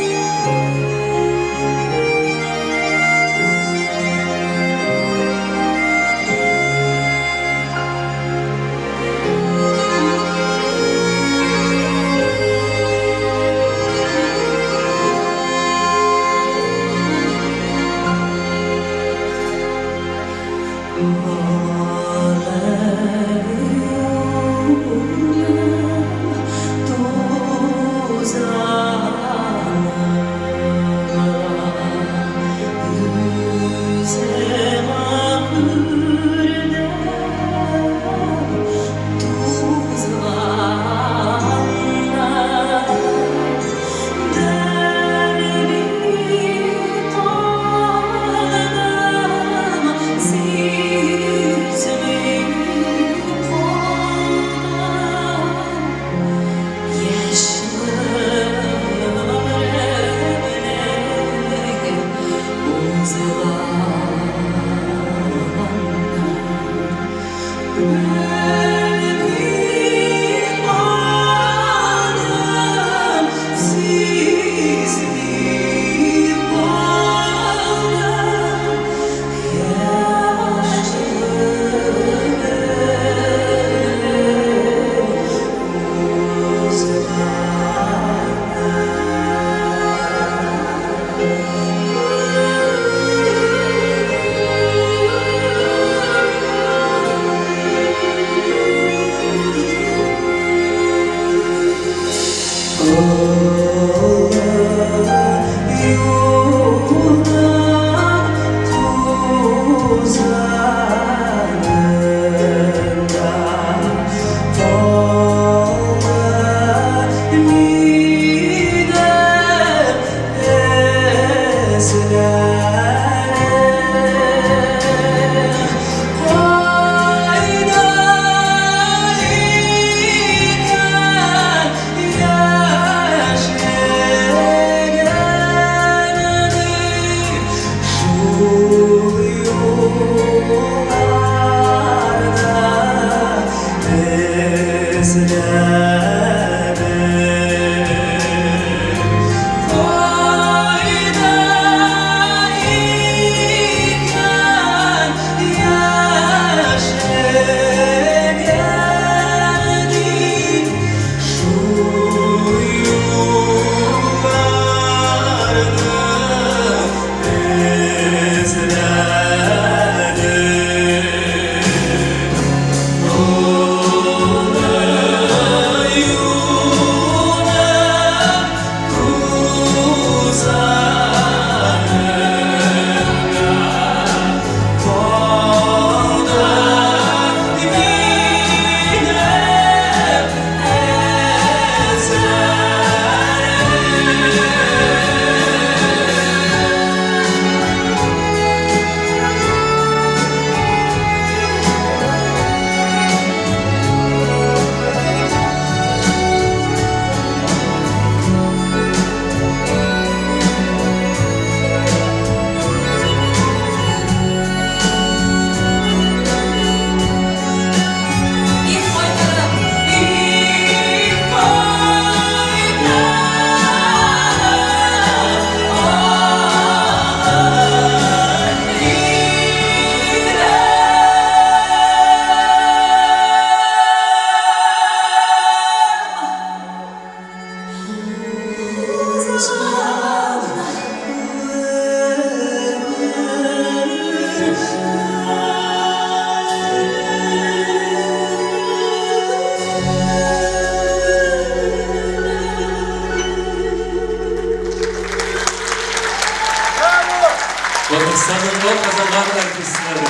Samimot kazangan artistleri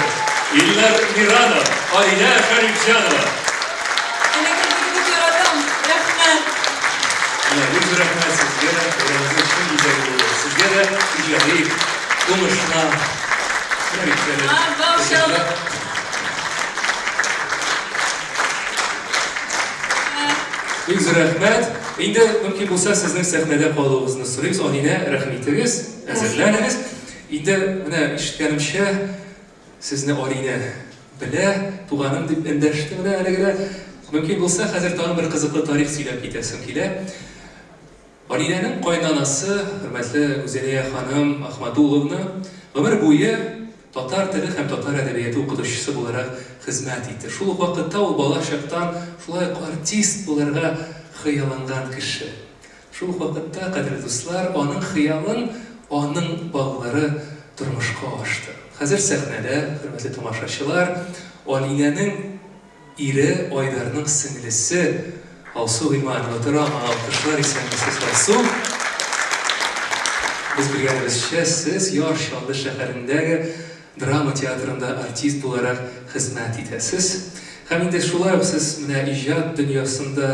İller Mirano, Alina Karikcanova. Elektrikli yaratım. Rahmet. Üç rahmet sizlere. Öğrenci için güzel sizge de icadi uğuşuna tebrikler. Bağışalım. Büyük rahmet. Endi mümkün bulsa sizning sahnada qolduğunuzni so'raymiz. Oline rahmetiniz, azizlariniz. Endi mana eshitganimcha sizni Oline bila tug'anim deb endashdi. Mana haligilar mümkün bulsa hozir tag'in bir qiziqli tarix so'ylab ketasim keladi. Olinening qo'ynonasi, hurmatli O'zeliya xonim Ahmadulovna, umr bo'yi Tatar tili ham Tatar adabiyoti o'qituvchisi bo'larak xizmat etdi. Shu vaqtda u bola chaqdan shulay artist bo'larga xiyolangan kishi. Shu vaqtda qadrli do'stlar, onun xiyolin, onun bog'lari turmushga oshdi. Hozir sahnada, hurmatli tomoshabinlar, Olinening iri Oydarning singlisi Alsu G'ilmanovga alqishlar esanmisiz Alsu? Biz bilganimizcha siz Yosh Sholli shaharindagi drama teatrida artist bo'larak xizmat etasiz. Ham endi shulay siz mana ijod dunyosida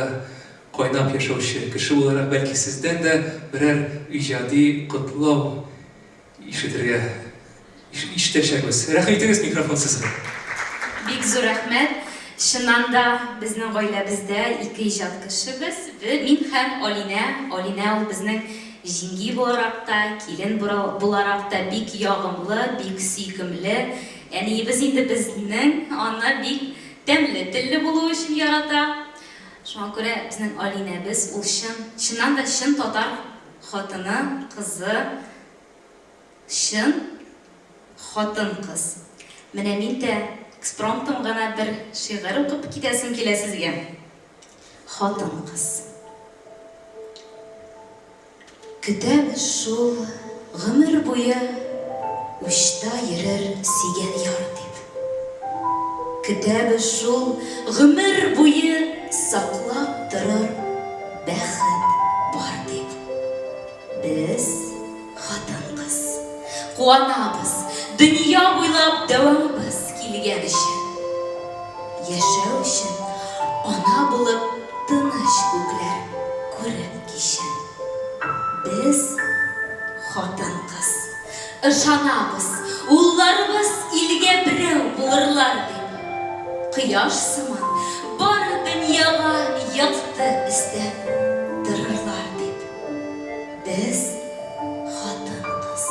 qo'ynab yashovchi kishi bo'larak balki sizdan da biror ijodiy qutlov eshitishamiz. Rahmetingiz, mikrofon sizga. Bek zo'r rahmat. Shundan da bizning oilamizda ikki ijod kishimiz va men ham Olina. Olina u bizning jingi bo'larak da, kelin bo'larak da bek yoqimli, bek suykimli. Ya'ni biz endi bizning ona bek damli tilli bo'lish uchun yarata. Shunga ko'ra bizning Olinamiz u shundan da shin Tatar xotini, qizi, shin xotin qiz. Mana menda ekspromptum gana bir she'r o'qib ketasim keladi sizga. Xotin qiz. Kütəbiz şol g'imir bo'yi ushda yurar suygan yor deb. Kütəbiz şol g'imir bo'yi saqlab turar baxt bor deb. Biz xotin qiz quvonamiz, dunyo bo'ylab davomimiz kelgan ishim. Yashau uchun ona bo'lib tinish ko'klar ko'rib kishin. Biz xotin qiz ishonamiz, ullarimiz ilga birov bo'lurlar deb. Quyosh simon bor dunyoga yoqdi bizda tururlar deb. Biz xotin qiz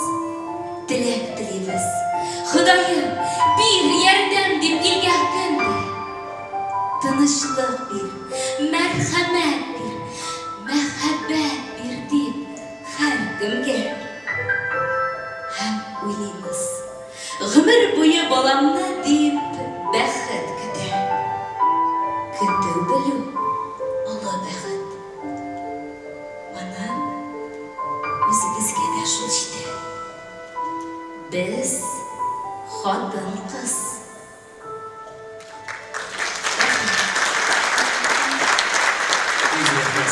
tilak tilaymiz, Xudoyim bir yerdan deb kelgan kunda tinchlik bir, marhamat bir, muhabbat bir deb har kimga ham o'ylaymiz. G'imir bo'yi bolamni deb baxt kutar. Kutib biluv Alloh baxt. Mana o'zimizga da shul ishda. Biz xotin qiz.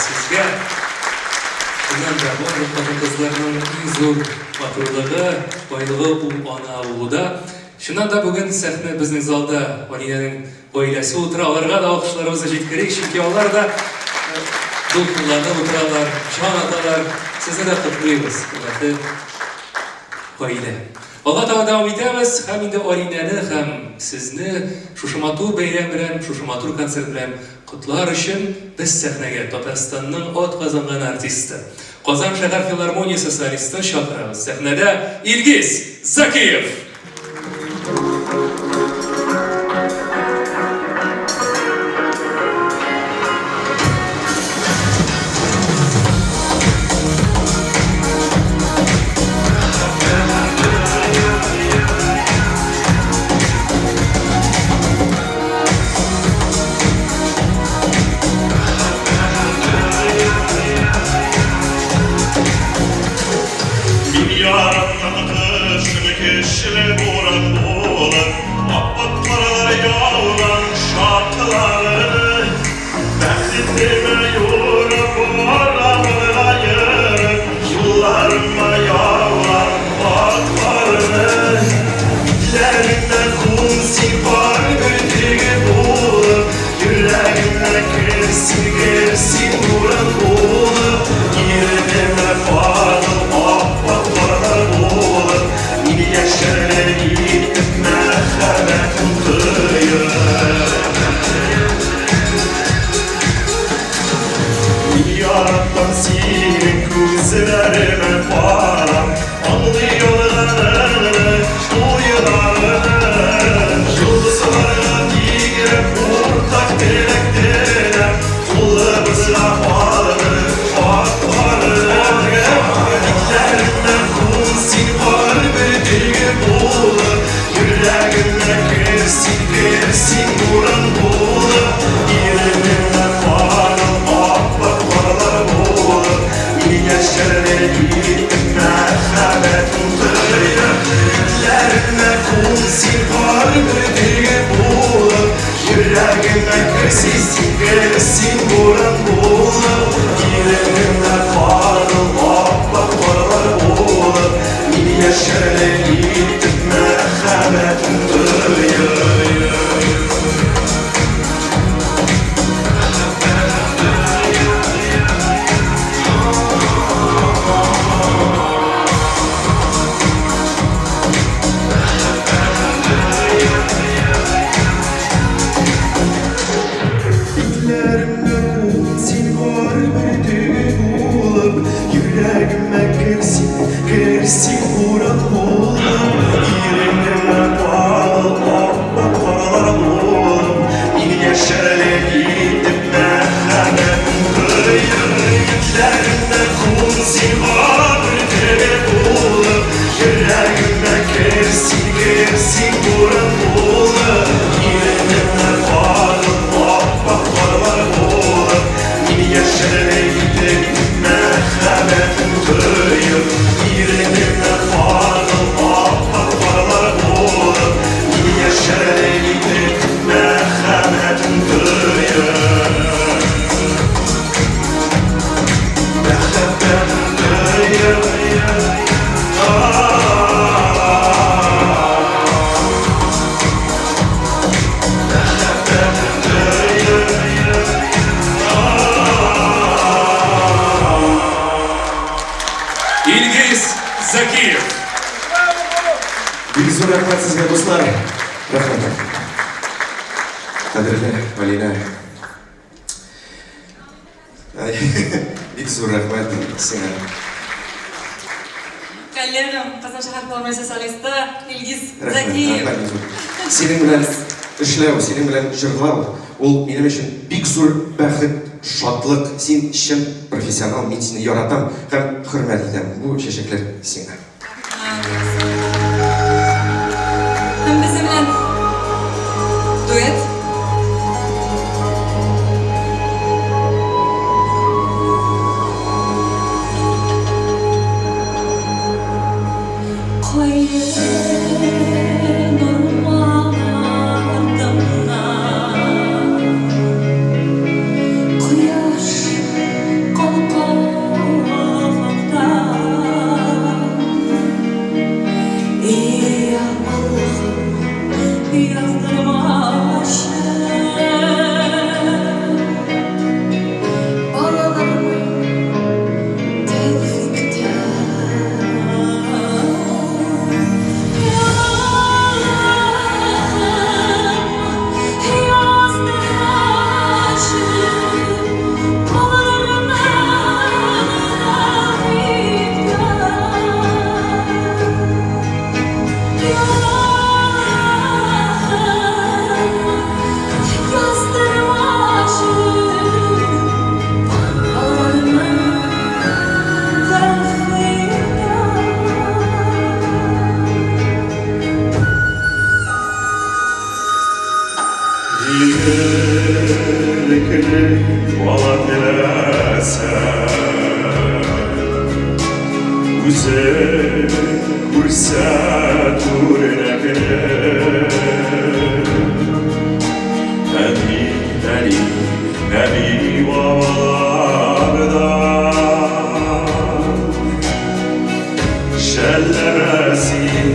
Sizga bundan da bu xotin qizlarning eng zo'r matligi, boyligi u ona bo'ldi. Shundan da bugun sahna bizning zalda Olinaning oilasi o'tira, ularga da olqishlarimizni yetkazdik, chunki ular da do'konlarda o'tiralar, jon otalar, sizni da qutlaymiz, hurmatli oila. Alloh taolo davom etamiz. Ham endi Olinani ham sizni shu matur bayram bilan, shu matur konsert bilan qutlar uchun biz sahnaga Tataristonning ot qozongan artisti, Qozon shahar filharmoniyasi solistini chaqiramiz. Sahnada Ilgiz Zakiyev. Girdim ve farım, ah, kulsin kalbideki buğulanıp yüreğime kirsin gelsin buran buğulanıp yüreğime karıl akbak paralar buğulanıp min yaşarlı gittim merhametin duyuyor. Kirsin buran buğulanıp yüreğime karıl akbak paralar buğulanıp min yaşarlı gittim merhametin duyuyor. Yüzlerimde kulsin kalbideki buğulanıp yüreğime kirsin buran buğulanıp yüreğime karıl akbak paralar buğulanıp min yaşarlı gittim merhametin duyuyor. Yüreğime karıl akbak paralar buğulanıp min yaşarlı gittim merhametin duyuyor. İlgiz Zakiyev. Big zo'r rahmat sizga do'stlar. Rahmat. Qadrli Alina. Big zo'r rahmat senga. Коллегам, Qozon shahar Palmersa solisti Ilgiz Zakiyev. Sening bilan ishlash, sening bilan jig'lash, ul mening uchun big zo'r baxt, shodlik. Sen ishim professional, men seni yoratam ham hurmat etaman. Bu shashaklar senga. Hem bizim bilan duet. Şellemesin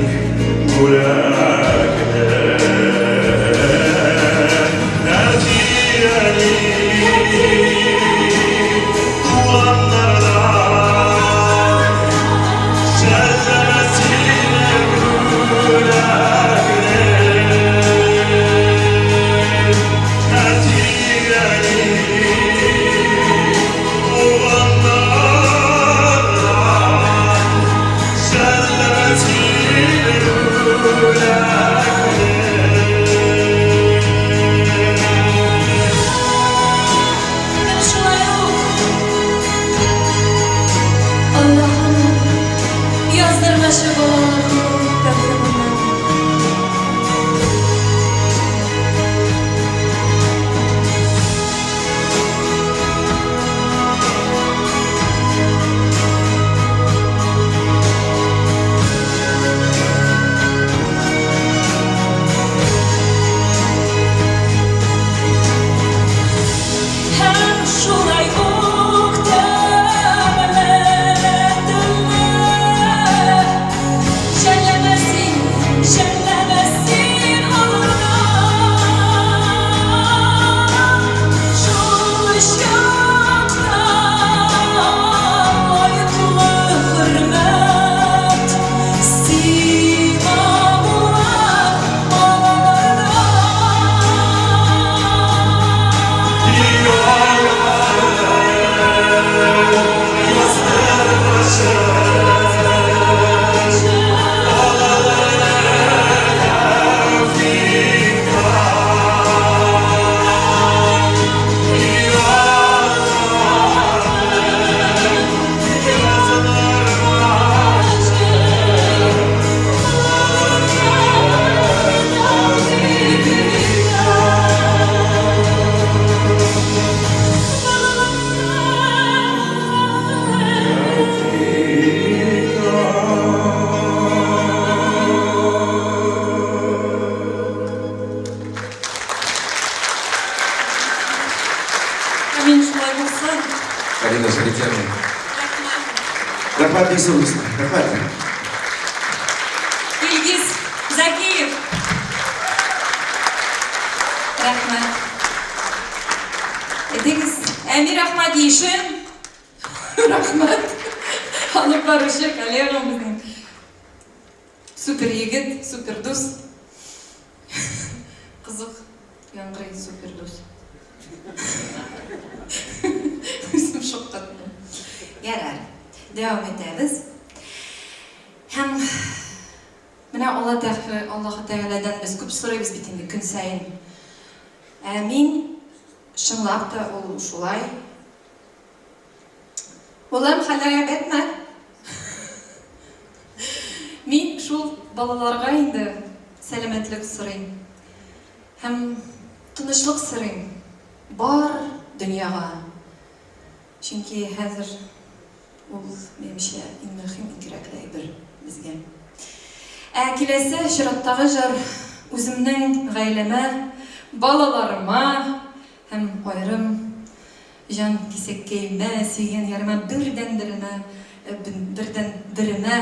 Рәхмәт, бик зур дуслар. Рәхмәт. Илгиз Закиев. Рәхмәт. Ediniz Әмир Ахмадишин. Рәхмәт. Алып барушы коллегам безнең. Супер егет, супер дус. Кызык, яңгырый супер дус. Үзем шоккаттым. Ярар. Devam ederiz. Hem менә Аллаһ Тәгаләдән без күп сорыйбыз бит инде көн сайын. Мин чынлап та ул шулай. Улым хәлгә бетмә. Мин шул балаларга инде сәламәтлек сорыйм. Һәм тынычлык сорыйм. Бар дөньяга. Чөнки хәзер ул менимчә иң мөһим, иң кирәкле бер безгә. Киләсе чираттагы җыр үземнең гаиләмә, балаларыма һәм аерым җан кисәккәймә, сөйгән яремә бердән беремә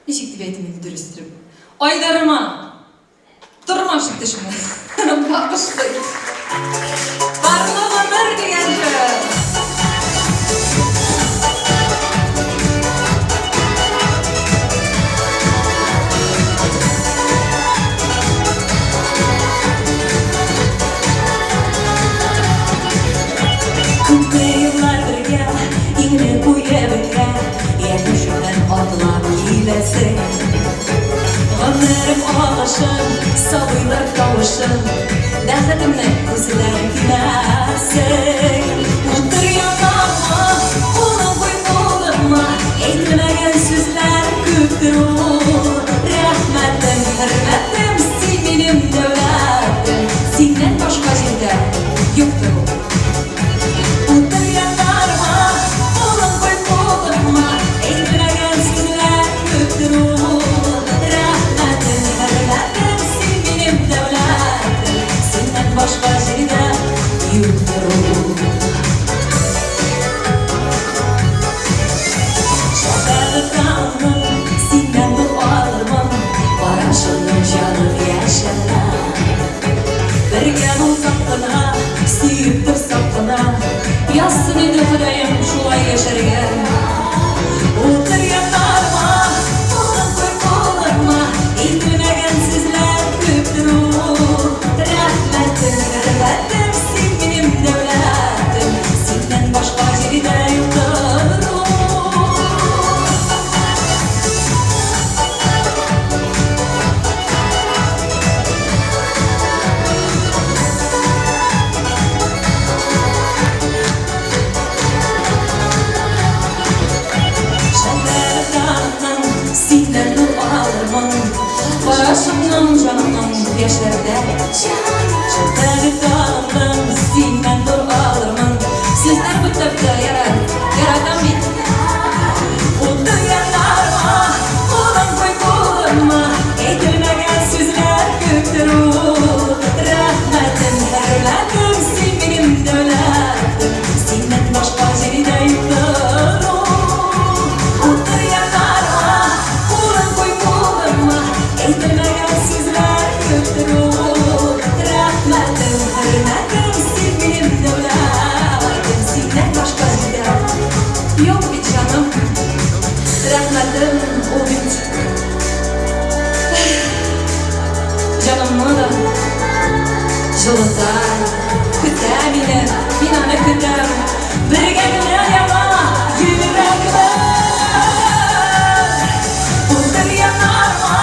ничек дип әйтим инде дөрес итеп. Айдарыма тормыш иптәшемә багышлый. Барлы гомер дигән җыр. Гомерим ağlaşın, sabırlar kavuşun, Dəhlətimlə gözlər güləsin. Otur yanıma, ona qoy qoluma, Eytilməgən sözlər küptür o. Rəhmətim, hürmətim, sil benim dövlətim, Senden başqa yerdə yoxdur o. Otur yanıma, ona qoy qoluma, Eytilməgən sözlər küptür o. Başka şeyde yutturum. Şakalıklarım, senden dualarım, Barışının canım yaşana. Birge bulsak bana, suyup dursak bana, Yazsın idi Hüdayım şulay yaşargen. Otur yanlarıma, olan koy kollarıma, Eğilmegen sizler küptür o. Rəhmətim, hürmətim, sil benim dövlətim, Senden başqa yerdə yoxdur o. Şəhərlərimdən senden dualarım, Barışımdan canım yaşlarda. Şəhərlərimdən senden dualarım, Sizler bu tepdə yaradan bit. Otur yanlarıma, olan koy qoluma, Eytilməgən sözlər küptür o. Rəhmətim, hürmətim, sil benim dövlətim, Senden başqa yerdə yoxdur o. Otur yanlarıma, olan koy qoluma, Eytilməgən sözlər küptür o. Rəhmətim, hürmətim, sil benim dövlətim, Senden başqa yerdə yox bit canım. Rəhmətim o bit. Canımı da жылытай, күтә мине, мин аны көтәм. Бергә генә яңа йөрәгемә. Утыр янарыма,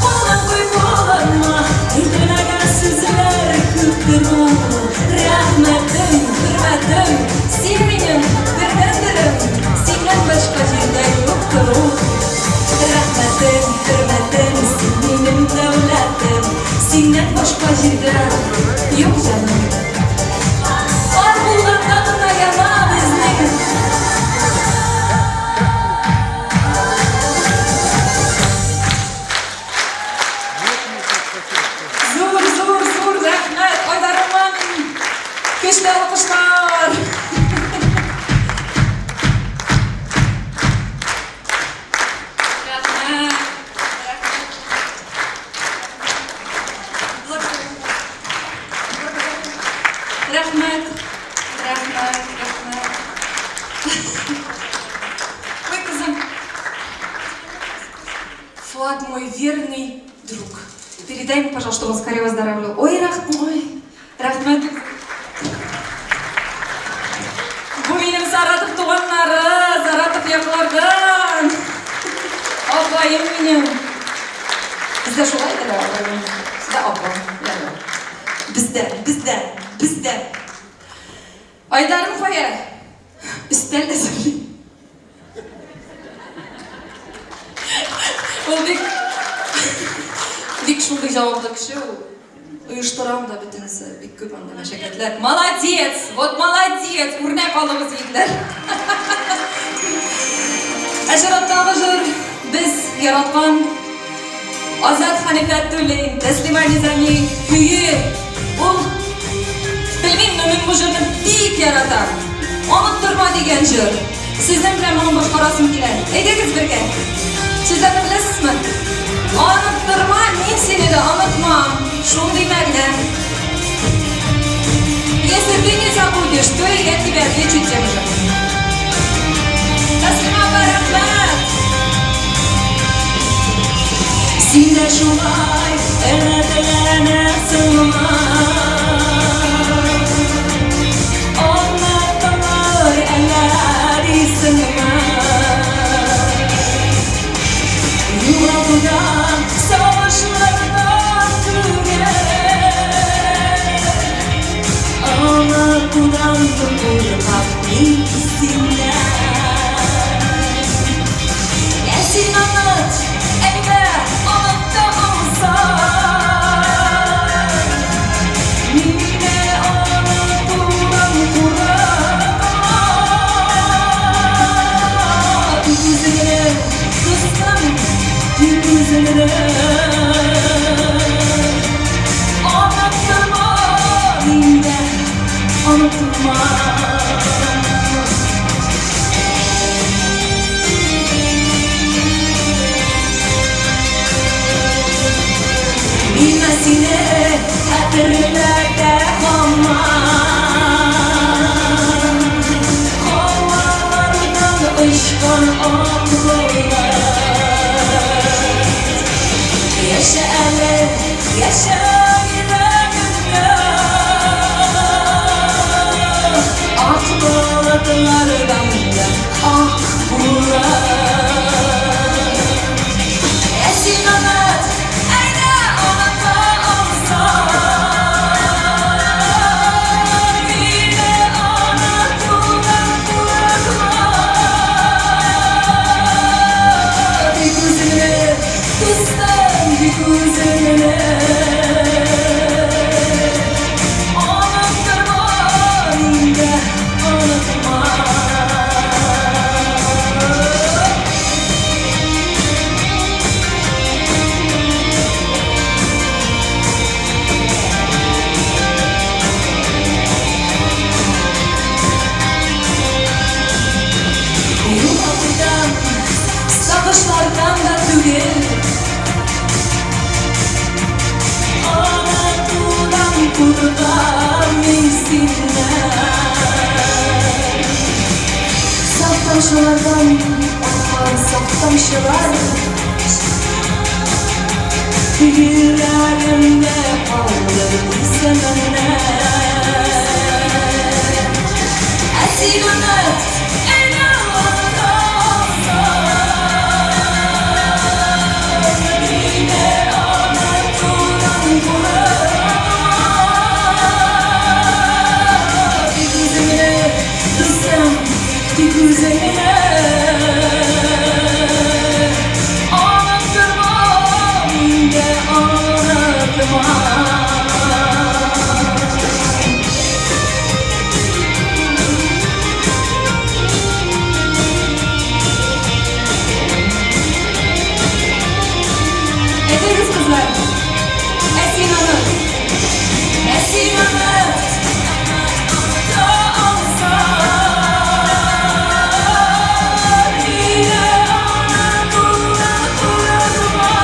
кулын куй кулыма, Әйтелмәгән сүзләр күптер ул. Рәхмәтем, хөрмәтем, син минем бердәнберем, Синнән башка җирдә юктыр ул. Рәхмәтем, хөрмәтем, син минем дәүләтем, Синнән башка җирдә юк җаным. Бар булганда гына яна безнең. Зур рәхмәт Айдарыма. Көчле алкышлар. Rahmet. Rahmet. Rahmet. Ой, кызым. Фуад мой верный друг. Передай ему, пожалуйста, чтобы он скорее выздоравливал. Ой, Рахмет. Bu benim Saratov tuğanları, Saratov yaklardan. Ablayım benim. Bizde şolaydır ya. Sizde ablam. Bizde. Aydarım koya. Üstel de söyleyeyim. O bik şunday cevaplı kişi o. Uyuşturan da bütünüzü bik köp anda meşakkatler. Молодец, вот молодец, örnek alımız yiğitler. Aşırattағы jır, biz yaratkan Azat Hanifat Tülin, Teslima Nizami, Hüyü, ol, bilmem nömün bu jırını bik yaratan. Unutturma degen jır. Sizden bilen onun başkarasım kiler. Eydiniz birge. Sizden bilesiniz mi? Unutturma, men seni de unutmam. Şunday мәгънә. Если ты не забудешь, то и я тебя отвечу тем же. Таслима рахмат. Син дә шулай, теләнәсең Оннатылар әллә дисеңме? Юрагыдан сагышлардан Unutturan tutulmak bilsinler. Gelsin anlat, eğer unuttuğumsan. Yine unutturan kurar. Yüzüne, dostum, yüzüne. Unutturma, yine unutma. Bilmesine hatırlarda kalmam. Havalardan ışkan aklılar. Yaşa ele, yaşa yüreğimde. Aklılardan ah bular. Esin anlat, ayna anlatamsan. Yine anlatılan kuraklar. Bir gözüne, kızdan bir gözüne. Unutturma, yine unutma. Yuvadan, savaşlardan da tügel. Anadolu'dan kurban bilsinler. Saftaşlardan akan saftaşlar. Yüreğimde kalır sevenler. Esin anlat, ayna anlatamsan. Yine anlatılan kurar. Bir gözüne kızım, bir gözüne. Unutturma, yine unutma. Ederiz kızlar. Esin Hanım. Esin Hanım. Dağılsan, yine Anadolu'dan kuraklar.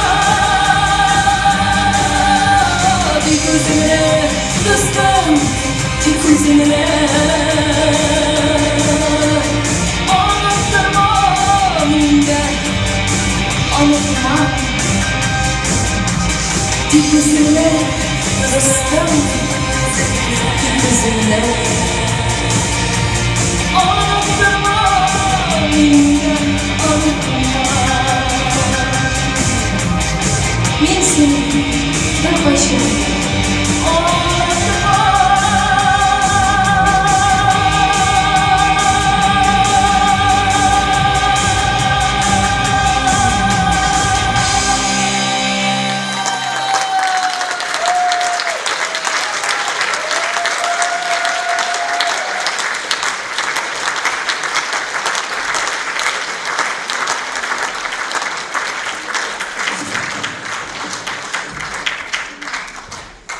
Bir gözüne, dostum, Tut sözüne Unutturma minden Unutma Tut sözüne Dostum Tut sözüne Unutturma minden Unutma Men seni bir başına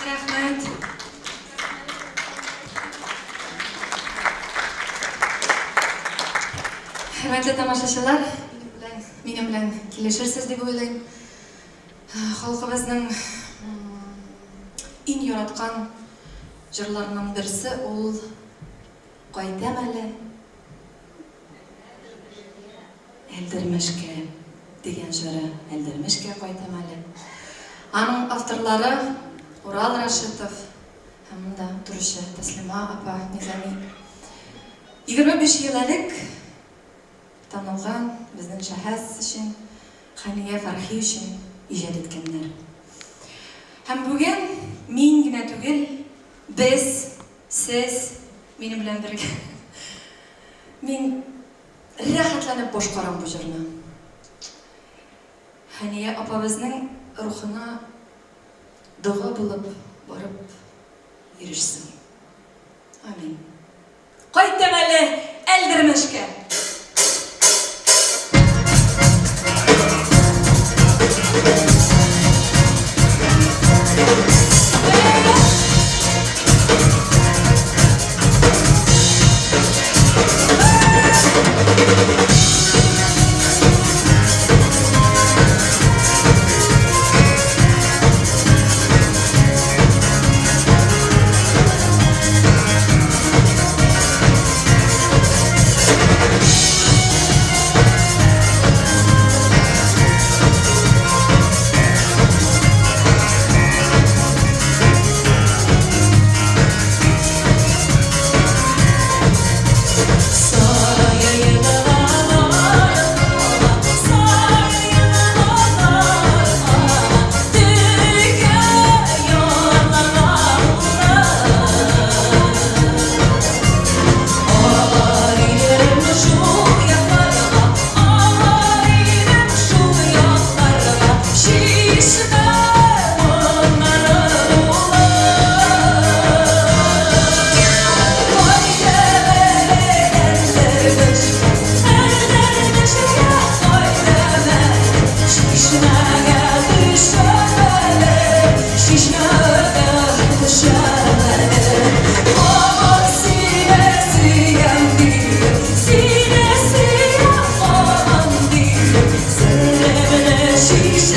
Rahmet. Hürmetli tamaşaçılar, benim bilen kelişirsiz deb o'ylayman. Xalqimizning eng yaratgan jırlarından birisi ol Qaytam әле Eldirmishga degan jiri Eldirmishga Qaytam әле. Aның авторлары Урал Рашитов һәм да Турышы Таслима апа Низами. 25 ел элек танылган безнең шәхес өчен, Хания Фархи өчен иҗат иткәннәр. Һәм бүген мин генә түгел, без, сез минем белән бергә. Мин рәхәтләнеп башкарам бу җырны. Хания апабызның рухына дога булып барып ирешсен. Амин. Qaytam әле Eldirmishga. Şişe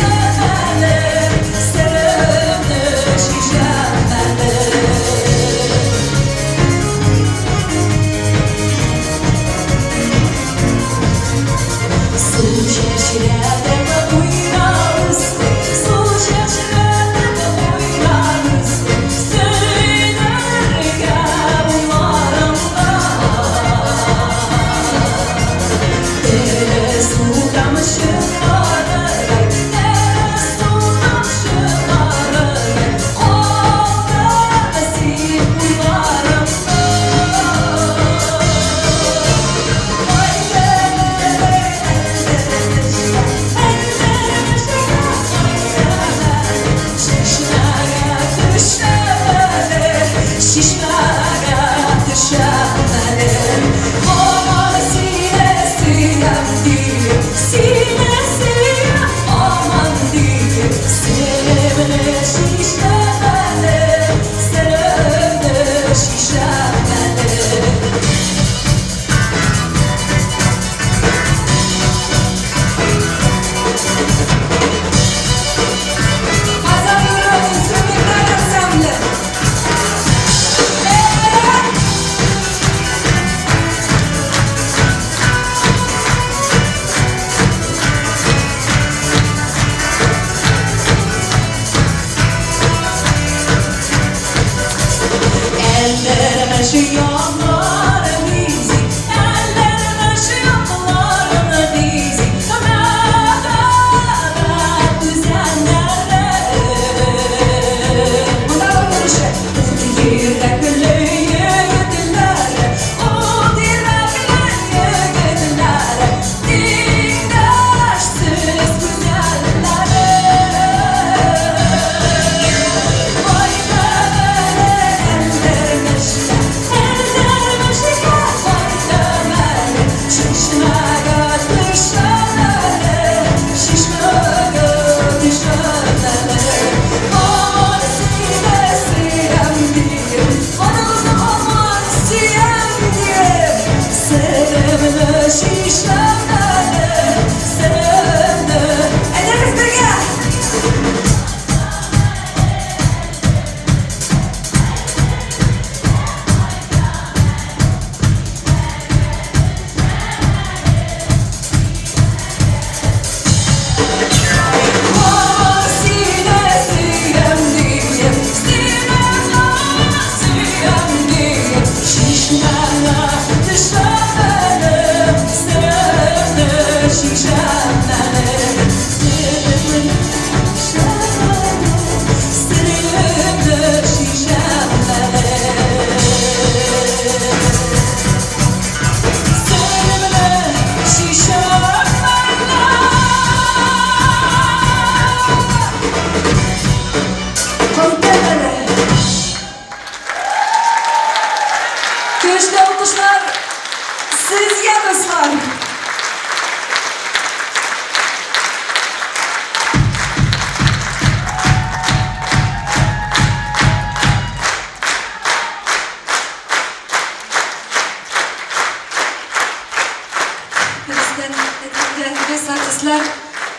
Biz artistler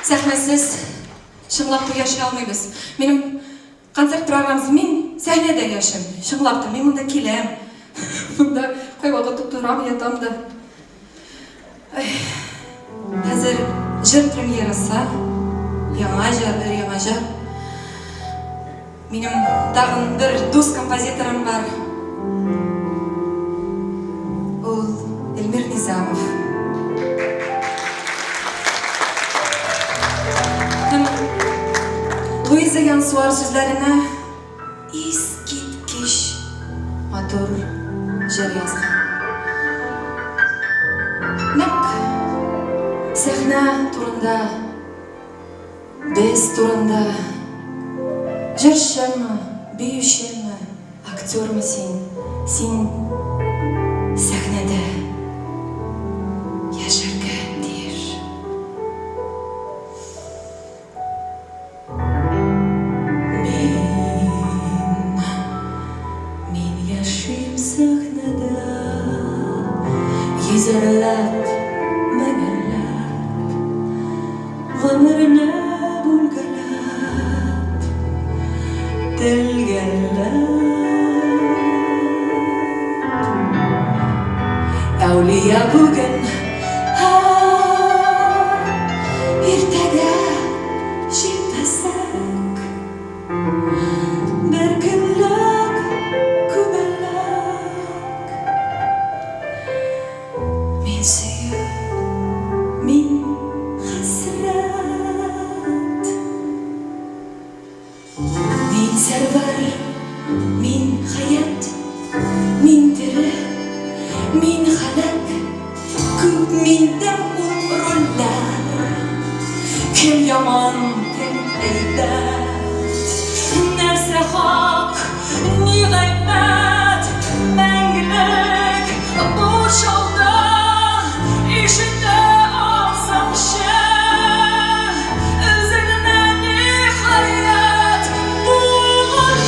sahnesiz şınlapta yaşay almayız. Benim konser programımız men sahnede yaşayım. Şınlapta men bunda kelem. Bunda koy vakit tuturam yatam da. Hazır jır premierası. Yamaja. Benim tağın bir dost kompozitorum var. Ol Elmir Nizamov. Louisa Yansuar sözlerine iskitkiş motor jır yazgan. Nek sahne turunda, biz turunda jırşımı, büyüşümü, aktörmü sen sahnede yaşarken dir. Men yaşayım sahnede, yüzerlep, megerlep, ömrüne bulgalep, delgelep. Evliya bugün irtede şiddesek bir günlük kubellek min suyu min hasret min server min hayat min diri min halak küp min umrullah kim yaman kim eydet nerse hak ni gayret menglik boş oldu işinde alsam şey üzerine nihayet bulunur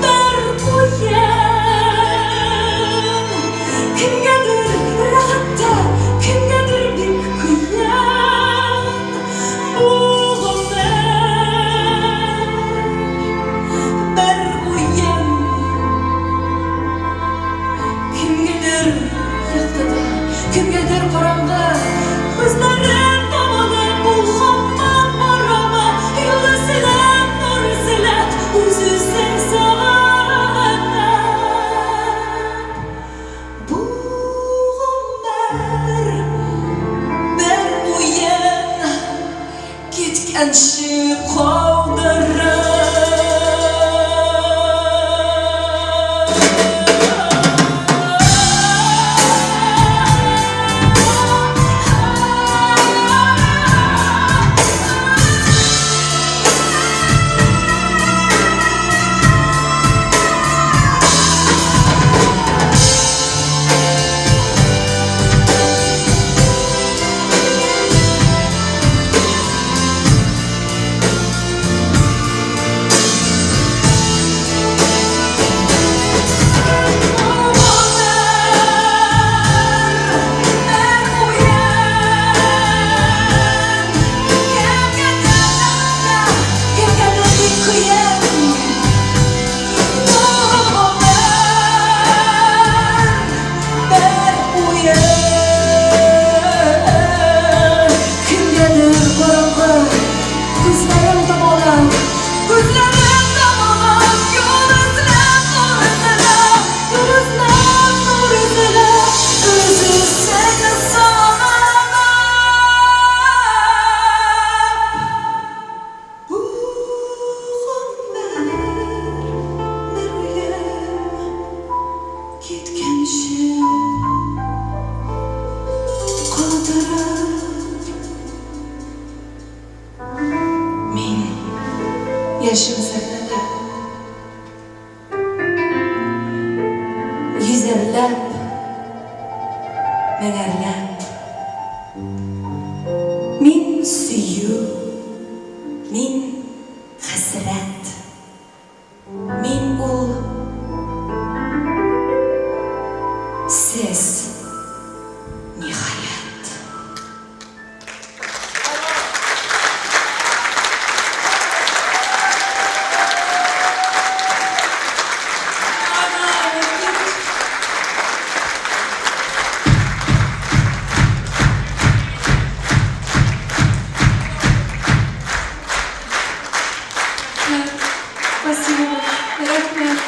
ben Ketkençi kaldırır. Yaşım sahnada yüzerlep, meğerlep min suyu, min hasret, min ul ses nihayet. Спасибо. Рахмет.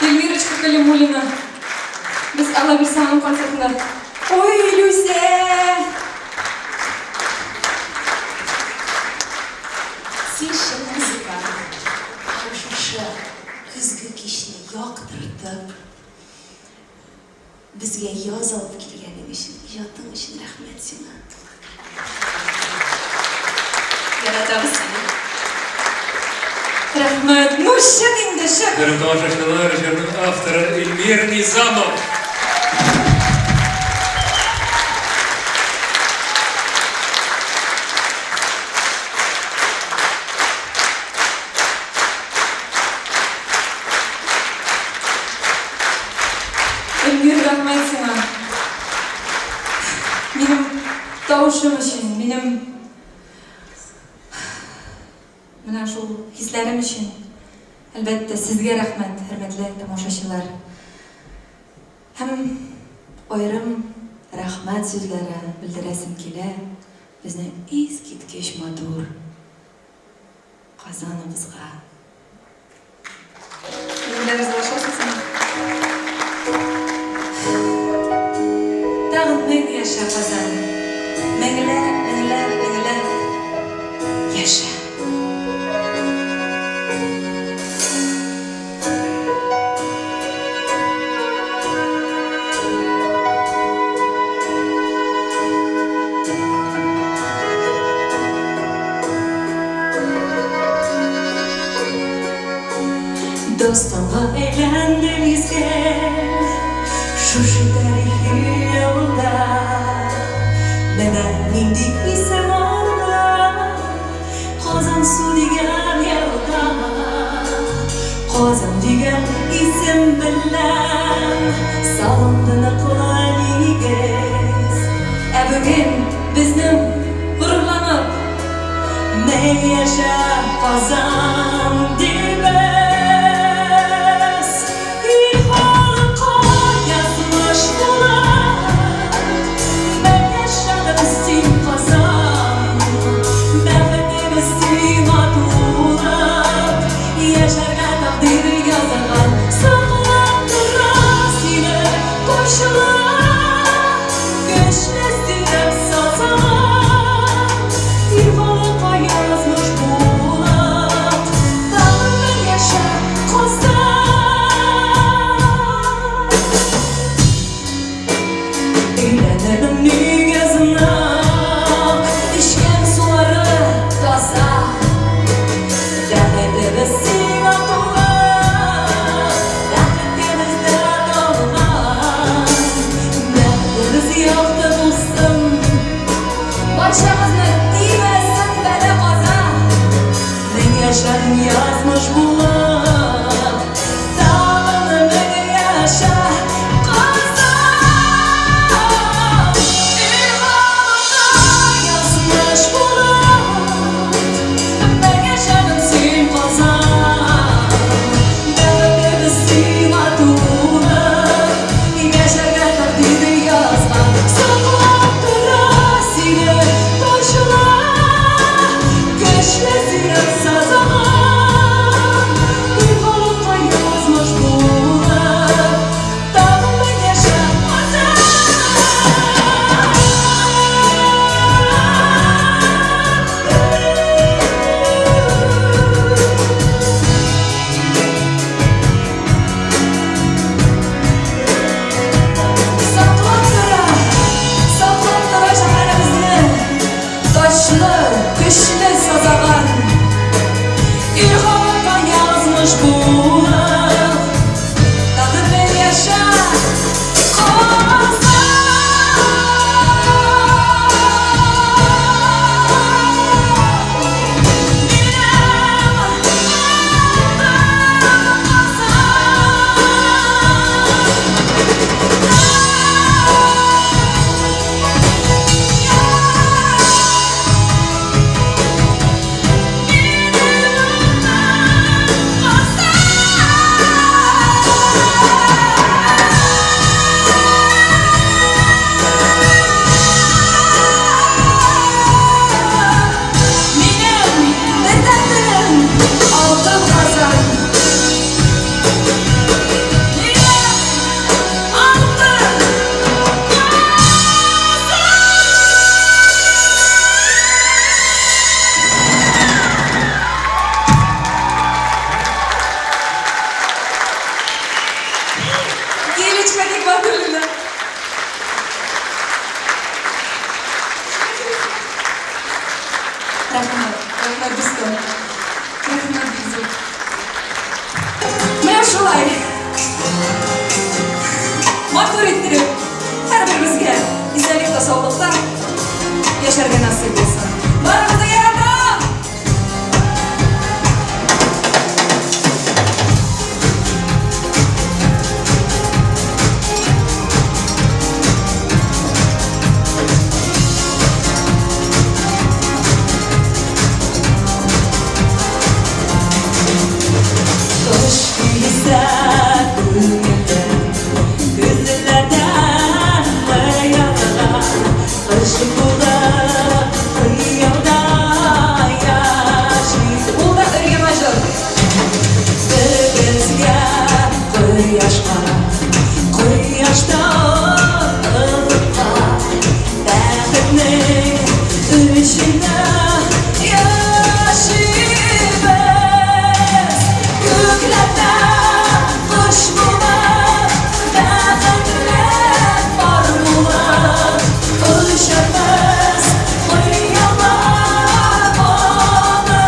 Эльмирочка Калимулина. Biz Алла Берсанның концертында. Ой, Люся! Сен шын музыка, шушы күзгі кешіне яқтыртып, бізге яз алып келгенің үшін, ijodың үшін рахмет сені. Yaratамыз seni. Рахмет. Ну, шық енді, шық. Көрім тамашашылар, жырның авторы Эльмир Низамов. Эльмир, рахмет сені. Менің дауышым үшін, менің мына шул хисләрем үшін, әлбәттә, сезгә рәхмәт, хөрмәтле тамашачылар. Һәм аерым рәхмәт сүзләре белдерәсем килә безнең искиткеч матур Казаныбызга. Менә разглашасызмы? Тагын мәңге яшә Казан. Мәңгеләп, мәңгеләп, мәңгеләп яшә. Dostuma eğlendi bizge şuşu tarihi yolda neden indik isem orada Kazan su digen yolda Kazan digen isim bilen salındığını kulağınız Bugün bizning gururlanib Mey yaşa Kazan dibes İlhanqa yazmış bular Ben yaşadım istim Kazan Bäxtimiz istim atulab Yaşarga takdir yazılgan Sağlap durar seni koşular Göçmez direk sazan Рахмат достым. Рахмат бизге. Менә шулай. Матур иттереп, һәрберебезгә изәлеккә саулыкта яшәргә насыйп булсын. Барыгызны яратам! Kış değilse gülmeden, güzellerden kıyafetler, kış bular, kıyafda yaşayız. Ул да өргә мажор. Bizga quyoshdan iliqqa, baxtning ishida yashaymiz. Ko'klarda qush bo'lib, baxtlar bor bo'lib, ulashamiz quyoshlar bolida.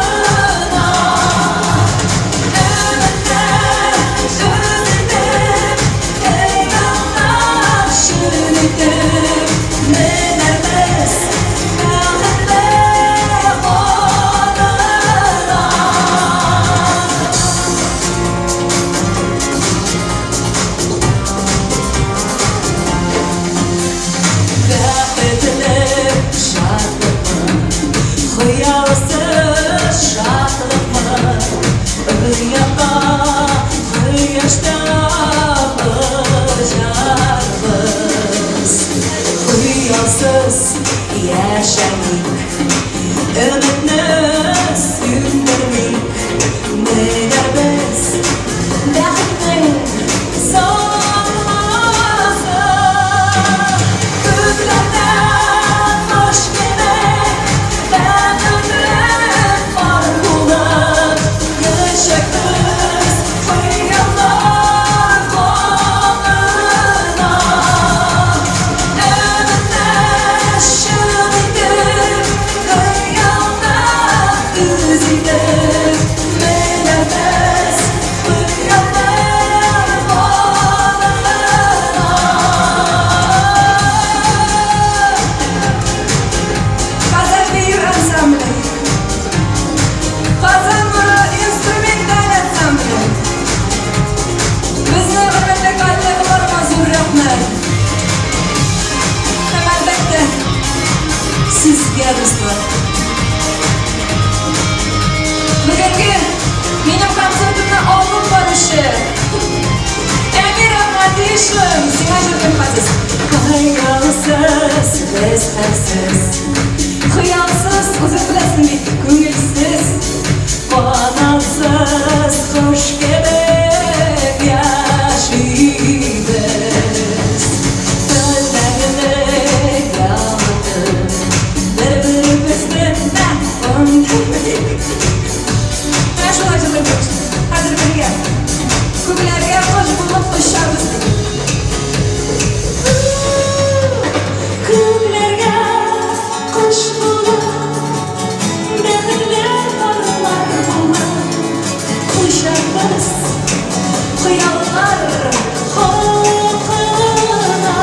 Yaşamak, ümitni sündürmek, nelerimiz baxtning solmasi. Ko'klardan qush kelib, baxtlar bor bo'lib, yashaymiz xayollar qo'lida. Sizga do'stlar. Bugungi mening konsertimni olib borishi. Amir Ahmadishim, senga jo'rgim xaziz. Xayolsiz, biz harsiz. Xayolsiz, o'zing bilasan bit, ko'ngilsiz. Qonalsiz, xush kelib yashaymiz. Bilmagilik yomg'ir. Mana shunday jilib turibdi. Hozir birga ko'klarga qush bo'lib ushamiz. Ko'klarga qush bo'lib, baxtlar porlar bo'lib, ushamiz xayollar qo'lida.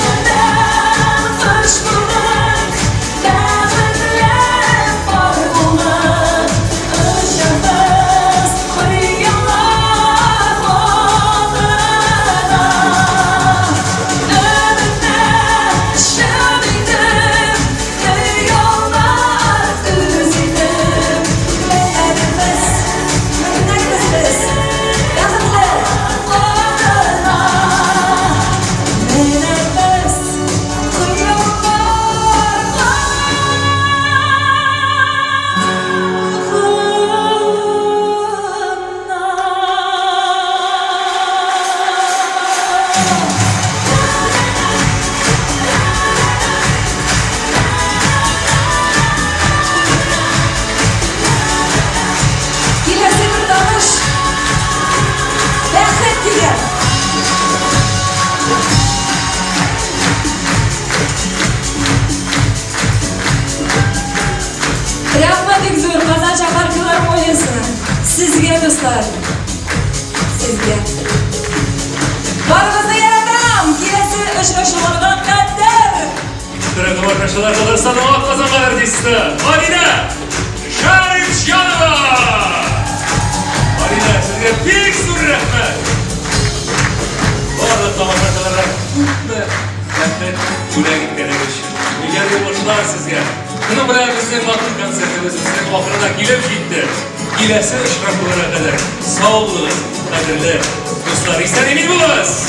Ko'klardan qush bo'lib, baxtlar bor bo'lib, Sizge dostlar. Sizge. Barınızı yaratam. Kilesi ışıkşılarına kadar. Şükürler tomaşaşılar kalırsa da o kazanma artisti. Alina Şaripcanova. Alina sizge büyük sur rahmet. Bardıq tomaşaşılara kütme rahmet güle gitkeniniz. Müjde boşlar sizge. Bunu bilen bizden bakın konsertimiz bizden ahırına gelip gitti. Kilesi ışıkşılara kadar. Sağ olun. Kadirli dostlar. İsten emin olunuz.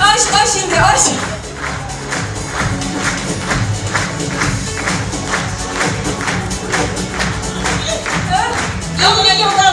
Aç şimdi aç. Yok yok yok.